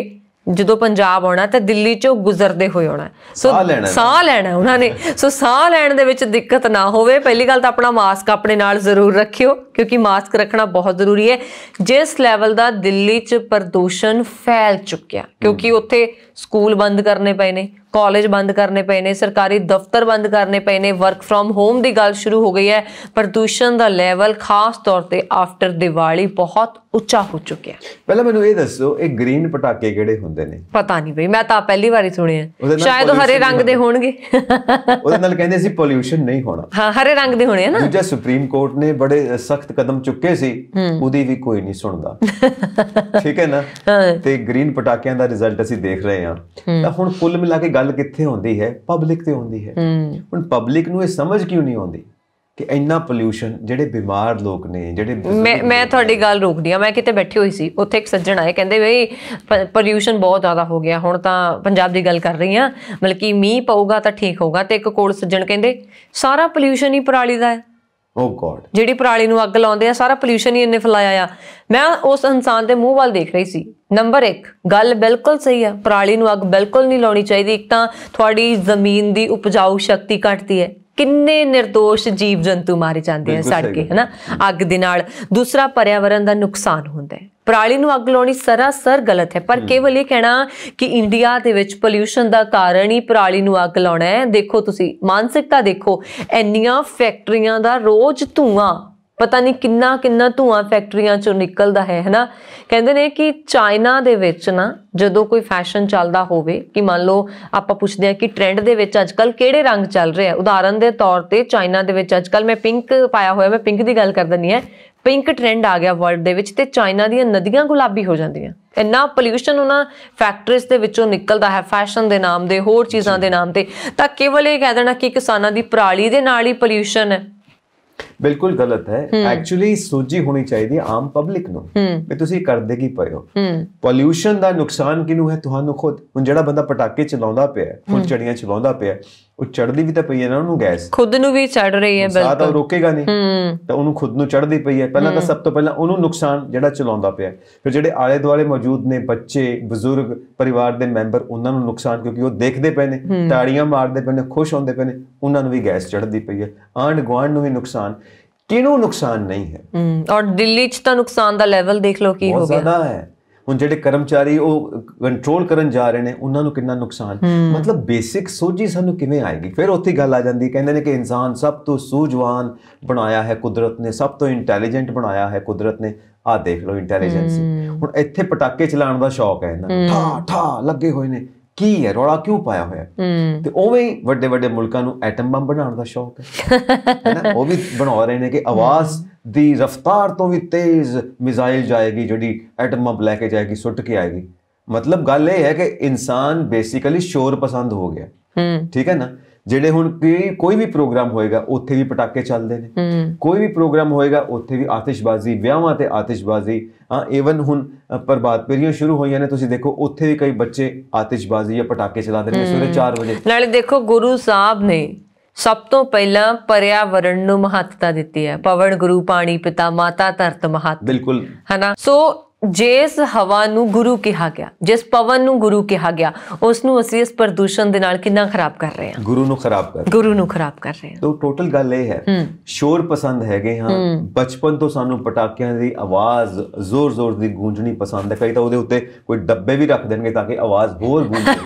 ਜਦੋਂ ਪੰਜਾਬ ਆਉਣਾ ਤਾਂ ਦਿੱਲੀ ਚੋਂ ਗੁਜ਼ਰਦੇ ਹੋਏ ਆਉਣਾ, ਸੋ ਸਾਹ ਲੈਣਾ ਉਹਨਾਂ ਨੇ। ਸੋ ਸਾਹ ਲੈਣ ਦੇ ਵਿੱਚ ਦਿੱਕਤ ਨਾ ਹੋਵੇ, ਪਹਿਲੀ ਗੱਲ ਤਾਂ ਆਪਣਾ ਮਾਸਕ ਆਪਣੇ ਨਾਲ ਜ਼ਰੂਰ ਰੱਖਿਓ ਕਿਉਂਕਿ ਮਾਸਕ ਰੱਖਣਾ ਬਹੁਤ ਜ਼ਰੂਰੀ ਹੈ। ਜਿਸ ਲੈਵਲ ਦਾ ਦਿੱਲੀ 'ਚ ਪ੍ਰਦੂਸ਼ਣ ਫੈਲ ਚੁੱਕਿਆ ਕਿਉਂਕਿ ਉੱਥੇ ਸਕੂਲ ਬੰਦ ਕਰਨੇ ਪਏ ਨੇ, ਕਾਲਜ ਬੰਦ ਕਰਨੇ ਪਏ ਨੇ, ਸਰਕਾਰੀ ਦਫ਼ਤਰ ਬੰਦ ਕਰਨੇ ਪਏ ਨੇ, ਵਰਕ ਫਰੋਮ ਹੋਮ ਦੀ ਗੱਲ ਸ਼ੁਰੂ ਹੋ ਗਈ ਹੈ। ਪ੍ਰਦੂਸ਼ਣ ਦਾ ਲੈਵਲ ਖਾਸ ਤੌਰ ਤੇ ਆਫਟਰ ਦੀਵਾਲੀ ਬਹੁਤ ਉੱਚਾ ਹੋ ਚੁੱਕਿਆ। ਪਹਿਲਾਂ ਮੈਨੂੰ ਇਹ ਦੱਸੋ, ਇਹ ਗ੍ਰੀਨ ਪਟਾਕੇ ਕਿਹੜੇ ਹੁੰਦੇ ਨੇ? ਪਤਾ ਨਹੀਂ ਬਈ, ਮੈਂ ਤਾਂ ਪਹਿਲੀ ਵਾਰੀ ਸੁਣਿਆ, ਸ਼ਾਇਦ ਉਹ ਹਰੇ ਰੰਗ ਦੇ ਹੋਣਗੇ। ਉਹਦੇ ਨਾਲ ਕਹਿੰਦੇ ਸੀ ਪੋਲਿਊਸ਼ਨ ਨਹੀਂ ਹੋਣਾ। ਹਾਂ, ਹਰੇ ਰੰਗ ਦੇ ਹੋਣੇ ਆ ਨਾ। ਦੂਜਾ ਸੁਪਰੀਮ ਕੋਰਟ ਨੇ ਬੜੇ ਸਖਤ ਕਦਮ ਚੁੱਕੇ ਸੀ, ਉਹਦੀ ਵੀ ਕੋਈ ਨਹੀਂ ਸੁਣਦਾ। ਠੀਕ ਹੈ ਨਾ। ਤੇ ਗ੍ਰੀਨ ਪਟਾਕਿਆਂ ਦਾ ਰਿਜ਼ਲਟ ਅਸੀਂ ਦੇਖ ਰਹੇ ਹਾਂ। ਤਾਂ ਹੁਣ ਕੁੱਲ ਮਿਲਾ ਕੇ ਗੱਲ ਕਿੱਥੇ ਹੁੰਦੀ ਹੈ? ਪਬਲਿਕ ਤੇ ਹੁੰਦੀ ਹੈ। ਹੁਣ ਪਬਲਿਕ ਨੂੰ ਇਹ ਸਮਝ ਕਿਉਂ ਨਹੀਂ ਆਉਂਦੀ ਕਿ ਇੰਨਾ ਪੋਲਿਊਸ਼ਨ, ਜਿਹੜੇ ਬਿਮਾਰ ਲੋਕ ਨੇ, ਜਿਹੜੇ ਮੈਂ ਤੁਹਾਡੀ ਗੱਲ ਰੋਕਦੀ ਆ। ਮੈਂ ਕਿਤੇ ਬੈਠੀ ਹੋਈ ਸੀ, ਉੱਥੇ ਇੱਕ ਸੱਜਣ ਆਏ, ਕਹਿੰਦੇ ਬਈ ਪੋਲਿਊਸ਼ਨ ਬਹੁਤ ਜ਼ਿਆਦਾ ਹੋ ਗਿਆ। ਹੁਣ ਤਾਂ ਪੰਜਾਬ ਦੀ ਗੱਲ ਕਰ ਰਹੀ ਹਾਂ, ਮਤਲਬ ਕਿ ਮੀਂਹ ਪਊਗਾ ਤਾਂ ਠੀਕ ਹੋਊਗਾ। ਤੇ ਇੱਕ ਕੋਲ ਸੱਜਣ ਕਹਿੰਦੇ ਸਾਰਾ ਪੋਲਿਊਸ਼ਨ ਹੀ ਪਰਾਲੀ ਦਾ ਹੈ। ਓ ਗॉड, ਜਿਹੜੀ ਪਰਾਲੀ ਨੂੰ ਅੱਗ ਲਾਉਂਦੇ ਆ, ਸਾਰਾ ਪੋਲਿਊਸ਼ਨ ਹੀ ਇੰਨੇ ਫੈਲਾਇਆ ਆ। ਮੈਂ ਉਸ ਇਨਸਾਨ ਦੇ ਮੂੰਹ ਵੱਲ ਦੇਖ ਰਹੀ ਸੀ। ਨੰਬਰ 1 ਗੱਲ ਬਿਲਕੁਲ ਸਹੀ ਆ, ਪਰਾਲੀ ਨੂੰ ਅੱਗ ਬਿਲਕੁਲ ਨਹੀਂ ਲਾਉਣੀ ਚਾਹੀਦੀ। ਇੱਕ ਤਾਂ ਤੁਹਾਡੀ ਜ਼ਮੀਨ ਦੀ ਉਪਜਾਊ ਸ਼ਕਤੀ ਘਟਦੀ ਹੈ, ਕਿੰਨੇ ਨਿਰਦੋਸ਼ ਜੀਵ ਜੰਤੂ ਮਾਰੇ ਜਾਂਦੇ ਆ ਸੜ ਕੇ, ਹਨਾ, ਅੱਗ ਦੇ ਨਾਲ। ਦੂਸਰਾ ਪਰਿਆਵਰਨ ਦਾ ਨੁਕਸਾਨ ਹੁੰਦਾ ਹੈ। ਪਰਾਲੀ ਨੂੰ ਅੱਗ ਲਾਉਣੀ ਸਰਾਸਰ ਗਲਤ ਹੈ, ਪਰ ਕੇਵਲ ਇਹ ਕਹਿਣਾ ਕਿ ਇੰਡੀਆ ਦੇ ਵਿੱਚ ਪੋਲਿਊਸ਼ਨ ਦਾ ਕਾਰਨ ਹੀ ਪਰਾਲੀ ਨੂੰ ਅੱਗ ਲਾਉਣਾ ਹੈ। ਦੇਖੋ ਤੁਸੀਂ ਮਾਨਸਿਕਤਾ ਦੇਖੋ, ਇੰਨੀਆਂ ਫੈਕਟਰੀਆਂ ਦਾ ਰੋਜ਼ ਧੂਆਂ, ਪਤਾ ਨਹੀਂ ਕਿੰਨਾ ਕਿੰਨਾ ਧੂਆਂ ਫੈਕਟਰੀਆਂ ਚੋਂ ਨਿਕਲਦਾ ਹੈ, ਹਨਾ। ਕਹਿੰਦੇ ਨੇ ਕਿ ਚਾਈਨਾ ਦੇ ਵਿੱਚ ਨਾ ਜਦੋਂ ਕੋਈ ਫੈਸ਼ਨ ਚੱਲਦਾ ਹੋਵੇ, ਕਿ ਮੰਨ ਲਓ ਆਪਾਂ ਪੁੱਛਦੇ ਹਾਂ ਕਿ ਟ੍ਰੈਂਡ ਦੇ ਵਿੱਚ ਅੱਜ ਕੱਲ੍ਹ ਕਿਹੜੇ ਰੰਗ ਚੱਲ ਰਹੇ ਆ, ਉਦਾਹਰਨ ਦੇ ਤੌਰ ਤੇ ਚਾਈਨਾ ਦੇ ਵਿੱਚ ਅੱਜ ਕੱਲ੍ਹ ਮੈਂ ਪਿੰਕ ਪਾਇਆ ਹੋਇਆ, ਮੈਂ ਪਿੰਕ ਦੀ ਗੱਲ ਕਰ ਦਿੰਦੀ ਹਾਂ। ਪਿੰਕ ਟ੍ਰੈਂਡ ਆ ਗਿਆ ਵਰਲਡ ਦੇ ਵਿੱਚ ਤੇ ਚਾਈਨਾ ਦੀਆਂ ਨਦੀਆਂ ਗੁਲਾਬੀ ਹੋ ਜਾਂਦੀਆਂ। ਇੰਨਾ ਪੋਲਿਊਸ਼ਨ ਉਹਨਾਂ ਫੈਕਟਰੀਜ਼ ਦੇ ਵਿੱਚੋਂ ਨਿਕਲਦਾ ਹੈ ਫੈਸ਼ਨ ਦੇ ਨਾਮ ਦੇ, ਹੋਰ ਚੀਜ਼ਾਂ ਦੇ ਨਾਮ ਤੇ। ਤਾਂ ਕੇਵਲ ਇਹ ਕਹਿ ਦੇਣਾ ਕਿ ਕਿਸਾਨਾਂ ਦੀ ਪਰਾਲੀ ਦੇ ਨਾਲ ਹੀ ਪੋਲਿਊਸ਼ਨ ਹੈ, ਬਿਲਕੁਲ ਗਲਤ ਹੈ। ਐਕਚੁਅਲੀ ਸੋਝੀ ਹੋਣੀ ਚਾਹੀਦੀ ਹੈ ਆਮ ਪਬਲਿਕ ਨੂੰ ਕਿ ਤੁਸੀਂ ਕਰਦੇ ਕੀ ਪਏ ਹੋ। ਪੋਲਿਊਸ਼ਨ ਦਾ ਨੁਕਸਾਨ ਕਿਹਨੂੰ ਹੈ? ਤੁਹਾਨੂੰ ਖੁਦ। ਹੁਣ ਜਿਹੜਾ ਬੰਦਾ ਪਟਾਕੇ ਚਲਾਉਂਦਾ ਪਿਆ, ਫੁੱਲਝੜੀਆਂ ਚਲਾਉਂਦਾ ਪਿਆ, ਉਹ ਚੜਦੀ ਵੀ ਤਾਂ ਪਈ ਹੈ ਨਾ ਉਹਨੂੰ ਗੈਸ, ਖੁਦ ਨੂੰ ਵੀ ਚੜ ਰਹੀ ਹੈ। ਬਿਲਕੁਲ, ਤਾਂ ਰੋਕੇਗਾ ਨਹੀਂ, ਤਾਂ ਉਹਨੂੰ ਖੁਦ ਨੂੰ ਚੜਦੀ ਪਈ ਹੈ। ਪਹਿਲਾਂ ਤਾਂ ਸਭ ਤੋਂ ਪਹਿਲਾਂ ਉਹਨੂੰ ਨੁਕਸਾਨ ਜਿਹੜਾ ਚਲਾਉਂਦਾ ਪਿਆ, ਫਿਰ ਜਿਹੜੇ ਆਲੇ ਦੁਆਲੇ ਮੌਜੂਦ ਨੇ ਬੱਚੇ, ਬਜ਼ੁਰਗ, ਪਰਿਵਾਰ ਦੇ ਮੈਂਬਰ, ਉਹਨਾਂ ਨੂੰ ਨੁਕਸਾਨ ਕਿਉਂਕਿ ਉਹ ਦੇਖਦੇ ਪਏ ਨੇ, ਤਾੜੀਆਂ ਮਾਰਦੇ ਪਏ ਨੇ, ਖੁਸ਼ ਹੁੰਦੇ ਪਏ ਨੇ, ਉਹਨਾਂ ਨੂੰ ਵੀ ਗੈਸ ਚੜਦੀ ਪਈ ਹੈ। ਆਂਢ ਗੁਆਂਢ ਨੂੰ ਵੀ ਨੁਕਸਾਨ, ਕਿਹਨੂੰ ਨੁਕਸਾਨ ਨਹੀਂ ਹੈ? ਔਰ ਦਿੱਲੀ 'ਚ ਤਾਂ ਨੁਕਸਾਨ ਦਾ ਲੈਵਲ ਦੇਖ ਲਓ ਕੀ ਹੋ ਗਿਆ, ਬਹੁਤ ਜ਼ਿਆਦਾ ਹੈ। ਹੁਣ ਜਿਹੜੇ ਕਰਮਚਾਰੀ ਉਹ ਕੰਟਰੋਲ ਕਰਨ ਜਾ ਰਹੇ ਨੇ, ਉਹਨਾਂ ਨੂੰ ਕਿੰਨਾ ਨੁਕਸਾਨ। ਮਤਲਬ ਬੇਸਿਕ ਸੋਝੀ ਸਾਨੂੰ ਕਿਵੇਂ ਆਏਗੀ? ਫਿਰ ਉੱਥੇ ਗੱਲ ਆ ਜਾਂਦੀ, ਕਹਿੰਦੇ ਨੇ ਕਿ ਇਨਸਾਨ ਸਭ ਤੋਂ ਸੂਝਵਾਨ ਬਣਾਇਆ ਹੈ ਕੁਦਰਤ ਨੇ, ਸਭ ਤੋਂ ਇੰਟੈਲੀਜੈਂਟ ਬਣਾਇਆ ਹੈ ਕੁਦਰਤ ਨੇ। ਆਹ ਦੇਖ ਲਓ ਇੰਟੈਲੀਜੈਂਸੀ। ਹੁਣ ਇੱਥੇ ਪਟਾਕੇ ਚਲਾਉਣ ਦਾ ਸ਼ੌਕ ਹੈ ਇਹਨਾਂ ਨੂੰ, ਠਾ ਠਾ ਲੱਗੇ ਹੋਏ ਨੇ, ਕੀ ਹੈ ਰੌਲਾ ਕਿਉਂ ਪਾਇਆ ਹੋਇਆ? ਤੇ ਉਵੇਂ ਹੀ ਵੱਡੇ ਵੱਡੇ ਮੁਲਕਾਂ ਨੂੰ ਐਟਮ ਬੰਬ ਬਣਾਉਣ ਦਾ ਸ਼ੌਕ ਹੈ, ਉਹ ਵੀ ਬਣਾ ਰਹੇ ਨੇ ਕਿ ਆਵਾਜ਼ ਦੀ ਰਫ਼ਤਾਰ ਤੋਂ ਵੀ ਤੇਜ਼ ਮਿਜ਼ਾਈਲ ਜਾਏਗੀ, ਜਿਹੜੀ ਐਟਮ ਬੰਬ ਲੈ ਕੇ ਜਾਏਗੀ, ਸੁੱਟ ਕੇ ਆਏਗੀ। ਮਤਲਬ ਗੱਲ ਇਹ ਹੈ ਕਿ ਇਨਸਾਨ ਬੇਸਿਕਲੀ ਸ਼ੋਰ ਪਸੰਦ ਹੋ ਗਿਆ। ਠੀਕ ਹੈ ਨਾ। ਜਿਹੜੇ ਹੁਣ ਕੋਈ ਵੀ ਪ੍ਰੋਗਰਾਮ ਹੋਏਗਾ ਉੱਥੇ ਵੀ ਪਟਾਕੇ ਚੱਲਦੇ ਨੇ, ਕੋਈ ਵੀ ਪ੍ਰੋਗਰਾਮ ਹੋਏਗਾ ਉੱਥੇ ਵੀ ਆਤਿਸ਼ਬਾਜ਼ੀ, ਵਿਆਹਾਂ ਤੇ ਆਤਿਸ਼ਬਾਜ਼ੀ। ਹਾਂ, ਈਵਨ ਹੁਣ ਪ੍ਰਭਾਤ ਫੇਰੀਆਂ ਸ਼ੁਰੂ ਹੋਈਆਂ ਨੇ, ਤੁਸੀਂ ਦੇਖੋ ਉੱਥੇ ਵੀ ਕਈ ਬੱਚੇ ਆਤਿਸ਼ਬਾਜ਼ੀ ਜਾਂ ਪਟਾਕੇ ਚਲਾਉਂਦੇ ਨੇ ਸਵੇਰੇ 4 ਵਜੇ। ਨਾਲੇ ਦੇਖੋ ਗੁਰੂ ਸਾਹਿਬ ਨੇ ਸਭ ਤੋਂ ਪਹਿਲਾਂ ਪਰਿਆਵਰਣ ਨੂੰ ਮਹੱਤਤਾ ਦਿੱਤੀ ਹੈ। ਪਵਨ ਗੁਰੂ ਪਾਣੀ ਪਿਤਾ ਮਾਤਾ ਧਰਤ ਮਹਤ। ਬਿਲਕੁਲ, ਹਨਾ। ਸੋ ਜਿਸ ਹਵਾ ਨੂੰ ਗੁਰੂ ਕਿਹਾ ਗਿਆ, ਜਿਸ ਪਵਨ ਨੂੰ ਗੁਰੂ ਕਿਹਾ ਗਿਆ, ਉਸ ਨੂੰ ਅਸੀਂ ਇਸ ਪ੍ਰਦੂਸ਼ਣ ਦੇ ਨਾਲ ਕਿੰਨਾ ਖਰਾਬ ਕਰ ਰਹੇ ਹਾਂ, ਗੁਰੂ ਨੂੰ ਖਰਾਬ ਕਰ ਰਹੇ ਹਾਂ। ਤਾਂ ਟੋਟਲ ਗੱਲ ਇਹ ਹੈ, ਸ਼ੋਰ ਪਸੰਦ ਹੈਗੇ ਹਾਂ। ਬਚਪਨ ਤੋਂ ਸਾਨੂੰ ਪਟਾਕਿਆਂ ਦੀ ਆਵਾਜ਼ ਜ਼ੋਰ ਜ਼ੋਰ ਦੀ ਗੂੰਜਣੀ ਪਸੰਦ ਹੈ। ਕਈ ਤਾਂ ਉਹਦੇ ਉੱਤੇ ਕੋਈ ਡੱਬੇ ਵੀ ਰੱਖ ਦੇਣਗੇ ਤਾਂ ਕਿ ਆਵਾਜ਼ ਹੋਰ ਗੂੰਜੇ,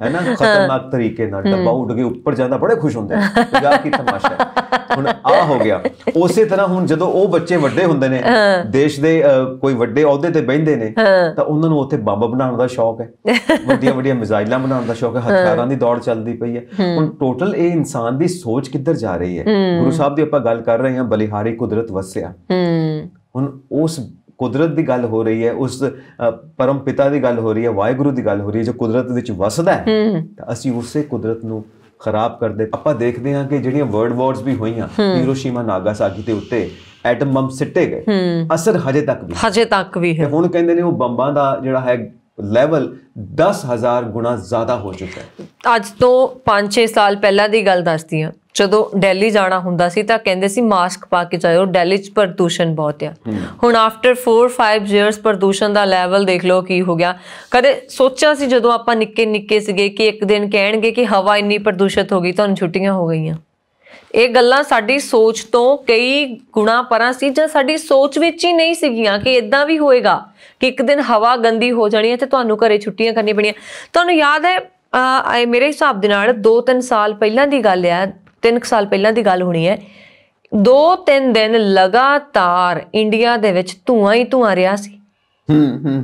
ਹੈ ਨਾ, ਖਤਰਨਾਕ ਤਰੀਕੇ ਨਾਲ। ਡੱਬਾ ਉੱਡ ਕੇ ਉੱਪਰ ਜਾਂਦਾ, ਬੜੇ ਖੁਸ਼ ਹੁੰਦੇ ਆ, ਯਾਰ ਕੀ ਤਮਾਸ਼ਾ। ਹੁਣ ਆ ਹੋ ਗਿਆ। ਉਸੇ ਤਰ੍ਹਾਂ ਹੁਣ ਜਦੋਂ ਉਹ ਬੱਚੇ ਵੱਡੇ ਹੁੰਦੇ ਨੇ, ਦੇਸ਼ ਦੇ ਕੋਈ ਵੱਡੇ ਅਹੁਦੇ ਤੇ ਬਹਿੰਦੇ ਨੇ, ਤਾਂ ਉਹਨਾਂ ਨੂੰ ਉੱਥੇ ਬੰਬ ਬਣਾਉਣ ਦਾ ਸ਼ੌਕ ਹੈ, ਵੱਡੀਆਂ ਵੱਡੀਆਂ ਮਿਜ਼ਾਈਲਾਂ ਬਣਾਉਣ ਦਾ ਸ਼ੌਕ ਹੈ, ਹਥਿਆਰਾਂ ਦੀ ਦੌੜ ਚੱਲਦੀ ਪਈ ਹੈ। ਹੁਣ ਟੋਟਲ ਇਹ ਇਨਸਾਨ ਦੀ ਸੋਚ ਕਿੱਧਰ ਜਾ ਰਹੀ ਹੈ? ਗੁਰੂ ਸਾਹਿਬ ਦੀ ਆਪਾਂ ਗੱਲ ਕਰ ਰਹੇ ਹਾਂ, ਬਲਿਹਾਰੀ ਕੁਦਰਤ ਵਸਿਆ। ਹੁਣ ਉਸ ਕੁਦਰਤ ਦੀ ਗੱਲ ਹੋ ਰਹੀ ਹੈ, ਉਸ ਪਰਮ ਪਿਤਾ ਦੀ ਗੱਲ ਹੋ ਰਹੀ ਹੈ, ਵਾਹਿਗੁਰੂ ਦੀ ਗੱਲ ਹੋ ਰਹੀ ਹੈ ਜੋ ਕੁਦਰਤ ਵਿੱਚ ਵਸਦਾ ਹੈ, ਤਾਂ ਅਸੀਂ ਉਸੇ ਕੁਦਰਤ ਨੂੰ ਖਰਾਬ ਕਰਦੇ। ਆਪਾਂ ਦੇਖਦੇ ਹਾਂ ਕਿ ਜਿਹੜੀਆਂ ਵਰਲਡ ਵਾਰਸ ਵੀ ਹੋਈਆਂ, ਹੀਰੋਸ਼ੀਮਾ ਨਾਗਾਸਾਕੀ ਦੇ ਉੱਤੇ ਐਟਮ ਬੰਬ ਸਿੱਟੇ ਗਏ, ਅਸਰ ਹਜੇ ਤੱਕ ਵੀ ਹੈ। ਹੁਣ ਕਹਿੰਦੇ ਨੇ ਉਹ ਬੰਬਾਂ ਦਾ ਜਿਹੜਾ ਹੈ ਲੈਵਲ 10,000 ਗੁਣਾ ਜ਼ਿਆਦਾ ਹੋ ਚੁੱਕਾ ਹੈ। ਅੱਜ ਤੋਂ 5-6 ਸਾਲ ਪਹਿਲਾਂ ਦੀ ਗੱਲ ਦੱਸਦੀ ਹਾਂ, ਜਦੋਂ ਦਿੱਲੀ ਜਾਣਾ ਹੁੰਦਾ ਸੀ ਤਾਂ ਕਹਿੰਦੇ ਸੀ ਮਾਸਕ ਪਾ ਕੇ ਜਾਇਓ, ਦਿੱਲੀ 'ਚ ਪ੍ਰਦੂਸ਼ਣ ਬਹੁਤ ਆ। ਹੁਣ ਆਫਟਰ 4-5 ਇਅਰਸ ਪ੍ਰਦੂਸ਼ਣ ਦਾ ਲੈਵਲ ਦੇਖ ਲਓ ਕੀ ਹੋ ਗਿਆ। ਕਦੇ ਸੋਚਿਆ ਸੀ ਜਦੋਂ ਆਪਾਂ ਨਿੱਕੇ ਸੀਗੇ ਕਿ ਇੱਕ ਦਿਨ ਕਹਿਣਗੇ ਕਿ ਹਵਾ ਇੰਨੀ ਪ੍ਰਦੂਸ਼ਿਤ ਹੋ ਗਈ, ਤੁਹਾਨੂੰ ਛੁੱਟੀਆਂ ਹੋ ਗਈਆਂ। ਇਹ ਗੱਲਾਂ ਸਾਡੀ ਸੋਚ ਤੋਂ ਕਈ ਗੁਣਾ ਪਰਾਂ ਸੀ, ਜਾਂ ਸਾਡੀ ਸੋਚ ਵਿੱਚ ਹੀ ਨਹੀਂ ਸੀਗੀਆਂ ਕਿ ਇਦਾਂ ਵੀ ਹੋਏਗਾ ਕਿ ਇੱਕ ਦਿਨ ਹਵਾ ਗੰਦੀ ਹੋ ਜਾਣੀ ਹੈ ਤੇ ਤੁਹਾਨੂੰ ਘਰੇ ਛੁੱਟੀਆਂ ਕਰਨੀਆਂ ਪੈਣੀਆਂ। ਤੁਹਾਨੂੰ ਯਾਦ ਹੈ ਮੇਰੇ ਹਿਸਾਬ ਦੇ ਨਾਲ 2-3 ਸਾਲ ਪਹਿਲਾਂ ਦੀ ਗੱਲ ਹੈ, 3 ਸਾਲ ਪਹਿਲਾਂ ਦੀ ਗੱਲ ਹੋਣੀ ਹੈ, 2-3 ਦਿਨ ਲਗਾਤਾਰ ਇੰਡੀਆ ਦੇ ਵਿੱਚ ਧੂਆਂ ਹੀ ਧੂਆਂ ਰਿਹਾ ਸੀ।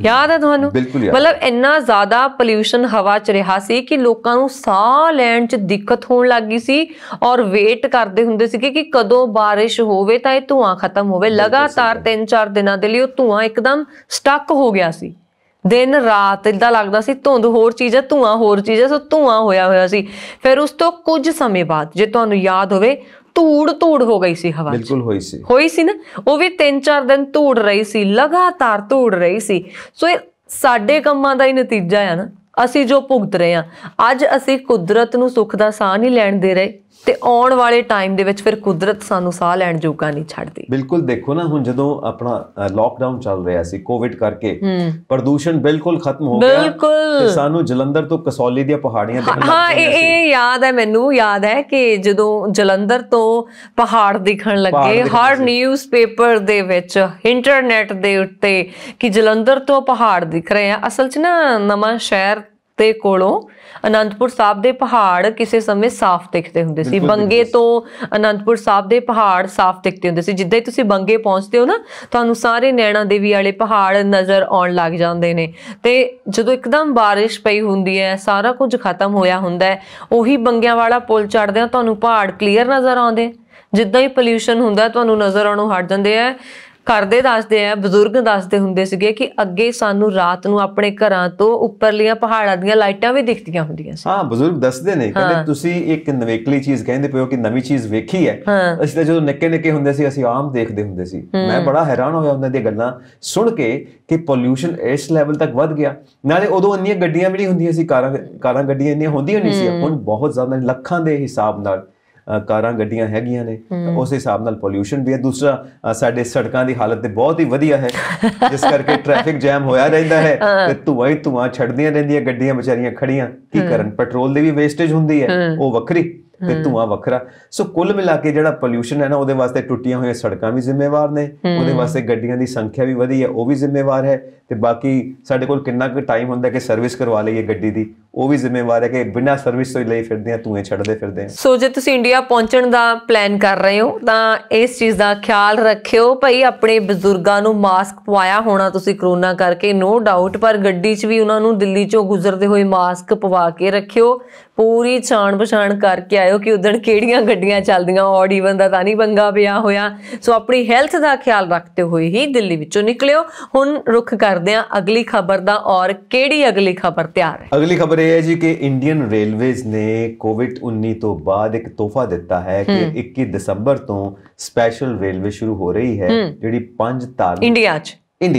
ਯਾਦ ਹੈ ਤੁਹਾਨੂੰ? ਮਤਲਬ ਇੰਨਾ ਜ਼ਿਆਦਾ ਪੋਲਿਊਸ਼ਨ ਹਵਾ 'ਚ ਰਿਹਾ ਸੀ ਕਿ ਲੋਕਾਂ ਨੂੰ ਸਾਹ ਲੈਣ 'ਚ ਦਿੱਕਤ ਹੋਣ ਲੱਗ ਗਈ ਸੀ, ਔਰ ਵੇਟ ਕਰਦੇ ਹੁੰਦੇ ਸੀਗੇ ਕਿ ਕਦੋਂ ਬਾਰਿਸ਼ ਹੋਵੇ ਤਾਂ ਇਹ ਧੂਆਂ ਖਤਮ ਹੋਵੇ। ਲਗਾਤਾਰ 3-4 ਦਿਨਾਂ ਦੇ ਲਈ ਉਹ ਧੂਆਂ ਇੱਕਦਮ ਸਟਕ ਹੋ ਗਿਆ ਸੀ, ਦਿਨ ਰਾਤ ਏਦਾਂ ਲੱਗਦਾ ਸੀ ਧੁੰਦ ਹੋਰ ਚੀਜ਼ ਹੈ, ਧੂਆਂ ਹੋਰ ਚੀਜ਼ ਹੈ, ਸੋ ਧੂਆਂ ਹੋਇਆ ਸੀ। ਫਿਰ ਉਸ ਤੋਂ ਕੁਝ ਸਮੇਂ ਬਾਅਦ, ਜੇ ਤੁਹਾਨੂੰ ਯਾਦ ਹੋਵੇ, ਧੂੜ ਹੋ ਗਈ ਸੀ ਹਵਾ। ਬਿਲਕੁਲ ਹੋਈ ਸੀ ਨਾ, ਉਹ ਵੀ 3-4 ਦਿਨ ਧੂੜ ਰਹੀ ਸੀ, ਲਗਾਤਾਰ ਧੂੜ ਰਹੀ ਸੀ। ਸੋ ਇਹ ਸਾਡੇ ਕੰਮਾਂ ਦਾ ਹੀ ਨਤੀਜਾ ਹੈ ਨਾ, ਅਸੀਂ ਜੋ ਭੁਗਤ ਰਹੇ ਹਾਂ। ਅੱਜ ਅਸੀਂ ਕੁਦਰਤ ਨੂੰ ਸੁੱਖ ਦਾ ਸਾਹ ਨਹੀਂ ਲੈਣ ਦੇ ਰਹੇ, ਤੇ ਆਉਣ ਵਾਲੇ ਟਾਈਮ ਦੇ ਵਿੱਚ ਫਿਰ ਕੁਦਰਤ ਸਾਨੂੰ ਸਾਹ ਲੈਣ ਜੋਗਾ ਨਹੀਂ ਛੱਡਦੀ। ਬਿਲਕੁਲ ਦੇਖੋ ਨਾ, ਹੁਣ ਜਦੋਂ ਆਪਣਾ ਲੋਕਡਾਊਨ ਚੱਲ ਰਿਹਾ ਸੀ ਕੋਵਿਡ ਕਰਕੇ, ਪ੍ਰਦੂਸ਼ਣ ਬਿਲਕੁਲ ਖਤਮ ਹੋ ਗਿਆ ਤੇ ਸਾਨੂੰ ਜਲੰਧਰ ਤੋਂ ਕਸੌਲੀ ਦੀਆਂ ਪਹਾੜੀਆਂ ਦਿਖਣ ਲੱਗ ਗਈਆਂ। ਇਹ ਯਾਦ ਹੈ, ਮੈਨੂੰ ਯਾਦ ਹੈ ਕਿ ਜਦੋਂ ਜਲੰਧਰ ਤੋਂ ਪਹਾੜ ਦਿਖਣ ਲੱਗੇ, ਹਰ ਨਿਊਜ਼ਪੇਪਰ ਦੇ ਵਿੱਚ, ਇੰਟਰਨੈਟ ਦੇ ਉੱਤੇ ਕਿ ਜਲੰਧਰ ਤੋਂ ਪਹਾੜ ਦਿਖ ਰਹੇ ਆ। ਅਸਲ 'ਚ ਨਾ ਨਵਾਂ ਸ਼ਹਿਰ ਦੇ ਕੋਲੋਂ ਅਨੰਦਪੁਰ ਸਾਹਿਬ ਦੇ ਪਹਾੜ ਕਿਸੇ ਸਮੇਂ ਸਾਫ਼ ਦਿਖਦੇ ਹੁੰਦੇ ਸੀ। ਬੰਗੇ ਤੋਂ ਅਨੰਦਪੁਰ ਸਾਹਿਬ ਦੇ ਪਹਾੜ ਸਾਫ਼ ਦਿਖਦੇ ਹੁੰਦੇ ਸੀ। ਜਿੱਦਾਂ ਹੀ ਤੁਸੀਂ ਬੰਗੇ ਪਹੁੰਚਦੇ ਹੋ ਨਾ, ਤੁਹਾਨੂੰ ਸਾਰੇ ਨੈਣਾ ਦੇਵੀ ਵਾਲੇ ਪਹਾੜ ਨਜ਼ਰ ਆਉਣ ਲੱਗ ਜਾਂਦੇ ਨੇ। ਤੇ ਜਦੋਂ ਇੱਕਦਮ ਬਾਰਿਸ਼ ਪਈ ਹੁੰਦੀ ਹੈ, ਸਾਰਾ ਕੁਝ ਖਤਮ ਹੋਇਆ ਹੁੰਦਾ ਹੈ, ਉਹੀ ਬੰਗਿਆਂ ਵਾਲਾ ਪੁਲ ਚੜ੍ਹਦੇ ਆ, ਤੁਹਾਨੂੰ ਪਹਾੜ ਕਲੀਅਰ ਨਜ਼ਰ ਆਉਂਦੇ। ਜਿੱਦਾਂ ਹੀ ਪੋਲਿਊਸ਼ਨ ਹੁੰਦਾ, ਤੁਹਾਨੂੰ ਨਜ਼ਰ ਆਉਣੋਂ ਹਟ ਜਾਂਦੇ ਆ। ਘਰ ਦੇ ਦੱਸਦੇ ਆ, ਬਜ਼ੁਰਗ ਦੱਸਦੇ ਹੁੰਦੇ ਸੀਗੇ ਕਿ ਅੱਗੇ ਸਾਨੂੰ ਰਾਤ ਨੂੰ ਆਪਣੇ ਘਰਾਂ ਤੋਂ ਉੱਪਰਲੀਆਂ ਪਹਾੜਾਂ ਦੀਆਂ ਲਾਈਟਾਂ ਵੀ ਦਿਖਦੀਆਂ ਹੁੰਦੀਆਂ ਸੀ। ਹਾਂ, ਬਜ਼ੁਰਗ ਦੱਸਦੇ ਨੇ, ਕਹਿੰਦੇ ਤੁਸੀਂ ਇੱਕ ਨਵੇਕਲੀ ਚੀਜ਼ ਕਹਿੰਦੇ ਪਏ ਹੋ ਕਿ ਨਵੀਂ ਚੀਜ਼ ਵੇਖੀ ਹੈ। ਅਸੀਂ ਤਾਂ ਜਦੋਂ ਨਿੱਕੇ ਹੁੰਦੇ ਸੀ, ਅਸੀਂ ਆਮ ਦੇਖਦੇ ਹੁੰਦੇ ਸੀ। ਮੈਂ ਬੜਾ ਹੈਰਾਨ ਹੋਇਆ ਉਹਨਾਂ ਦੀਆਂ ਗੱਲਾਂ ਸੁਣ ਕੇ ਕਿ ਪੋਲਿਊਸ਼ਨ ਇਸ ਲੈਵਲ ਤੱਕ ਵੱਧ ਗਿਆ। ਨਾਲੇ ਉਦੋਂ ਇੰਨੀਆਂ ਗੱਡੀਆਂ ਵੀ ਨਹੀਂ ਹੁੰਦੀਆਂ ਸੀ, ਕਾਰਾਂ ਗੱਡੀਆਂ ਇੰਨੀਆਂ ਹੁੰਦੀਆਂ ਨਹੀਂ ਸੀ। ਹੁਣ ਬਹੁਤ ਜ਼ਿਆਦਾ, ਲੱਖਾਂ ਦੇ ਹਿਸਾਬ ਨਾਲ ਕਾਰਾਂ ਗੱਡੀਆਂ ਹੈਗੀਆਂ ਨੇ, ਉਸ ਹਿਸਾਬ ਨਾਲ ਪੋਲਿਊਸ਼ਨ ਵੀ ਹੈ। ਦੂਸਰਾ, ਸਾਡੇ ਸੜਕਾਂ ਦੀ ਹਾਲਤ ਤੇ ਬਹੁਤ ਹੀ ਵਧੀਆ ਹੈ, ਜਿਸ ਕਰਕੇ ਟ੍ਰੈਫਿਕ ਜੈਮ ਹੋਇਆ ਰਹਿੰਦਾ ਹੈ ਤੇ ਧੂਆਂ ਹੀ ਧੂਆਂ ਛੱਡਦੀਆਂ ਰਹਿੰਦੀਆਂ ਗੱਡੀਆਂ ਵਿਚਾਰੀਆਂ ਖੜੀਆਂ। ਕੀ ਕਰਨ? ਪੈਟਰੋਲ ਦੀ ਵੀ ਵੇਸਟੇਜ ਹੁੰਦੀ ਹੈ, ਉਹ ਵੱਖਰੀ ਤੇ ਧੂਆਂ ਵੱਖਰਾ। ਸੋ ਕੁੱਲ ਮਿਲਾ ਕੇ ਜਿਹੜਾ ਪੋਲਿਊਸ਼ਨ ਹੈ ਨਾ, ਉਹਦੇ ਵਾਸਤੇ ਟੁੱਟੀਆਂ ਹੋਈਆਂ ਸੜਕਾਂ ਵੀ ਜ਼ਿੰਮੇਵਾਰ ਨੇ, ਉਹਦੇ ਵਾਸਤੇ ਗੱਡੀਆਂ ਦੀ ਸੰਖਿਆ ਵੀ ਵਧੀ ਹੈ, ਉਹ ਵੀ ਜ਼ਿੰਮੇਵਾਰ ਹੈ। ਤੇ ਬਾਕੀ ਸਾਡੇ ਕੋਲ ਕਿੰਨਾ ਕੁ ਟਾਈਮ ਹੁੰਦਾ ਕਿ ਸਰਵਿਸ ਕਰਵਾ ਲਈਏ ਗੱਡੀ ਦੀ, ਉਹ ਵੀ ਜ਼ਿੰਮੇਵਾਰ ਹੈ ਕਿ ਬਿਨਾਂ ਸਰਵਿਸ ਤੋਂ ਹੀ ਲਈ ਫਿਰਦੇ ਆ, ਧੂਏ ਛੱਡਦੇ ਫਿਰਦੇ ਆ। ਸੋ ਜੇ ਤੁਸੀਂ ਇੰਡੀਆ ਪਹੁੰਚਣ ਦਾ ਪਲਾਨ ਕਰ ਰਹੇ ਹੋ ਤਾਂ ਇਸ ਚੀਜ਼ ਦਾ ਖਿਆਲ ਰੱਖਿਓ ਭਾਈ। ਆਪਣੇ ਬਜ਼ੁਰਗਾਂ ਨੂੰ ਮਾਸਕ ਪਵਾਇਆ ਹੋਣਾ ਤੁਸੀਂ ਕਰੋਨਾ ਕਰਕੇ, ਨੋ ਡਾਊਟ, ਪਰ ਗੱਡੀ 'ਚ ਵੀ ਉਹਨਾਂ ਨੂੰ ਦਿੱਲੀ 'ਚੋਂ ਗੁਜ਼ਰਦੇ ਹੋਏ ਮਾਸਕ ਪਵਾ ਕੇ ਰੱਖਿਓ। ਪੂਰੀ ਛਾਣ ਪਛਾਣ ਕਰਕੇ ਆਇਓ ਕਿ ਉਦਣ ਕਿਹੜੀਆਂ ਗੱਡੀਆਂ ਚੱਲਦੀਆਂ, ਔਡ ਈਵਨ ਦਾ ਤਾਂ ਨਹੀਂ ਪੰਗਾ ਪਿਆ ਹੋਇਆ। ਸੋ ਆਪਣੀ ਹੈਲਥ ਦਾ ਖਿਆਲ ਰੱਖਦੇ ਹੋਏ ਹੀ ਦਿੱਲੀ ਵਿੱਚੋਂ ਨਿਕਲਿਓ। ਹੁਣ ਰੁੱਖ ਕਰਦੇ ਹਾਂ ਅਗਲੀ ਖਬਰ ਦਾ, ਔਰ ਕਿਹੜੀ ਅਗਲੀ ਖਬਰ ਤਿਆਰ ਹੈ? ਅਗਲੀ ਖਬਰ ਇਹ ਹੈ ਜੀ ਕਿ ਇੰਡੀਅਨ ਰੇਲਵੇਜ਼ ਨੇ ਕੋਵਿਡ-19 ਤੋਂ ਬਾਅਦ ਇੱਕ ਤੋਹਫਾ ਦਿੱਤਾ ਹੈ ਕਿ 21 ਦਸੰਬਰ ਤੋਂ ਸਪੈਸ਼ਲ ਰੇਲਵੇ ਸ਼ੁਰੂ ਹੋ ਰਹੀ ਹੈ, ਜਿਹੜੀ 5 ਧਾਰਮਿਕ ਇੰਡੀਆ 'ਚ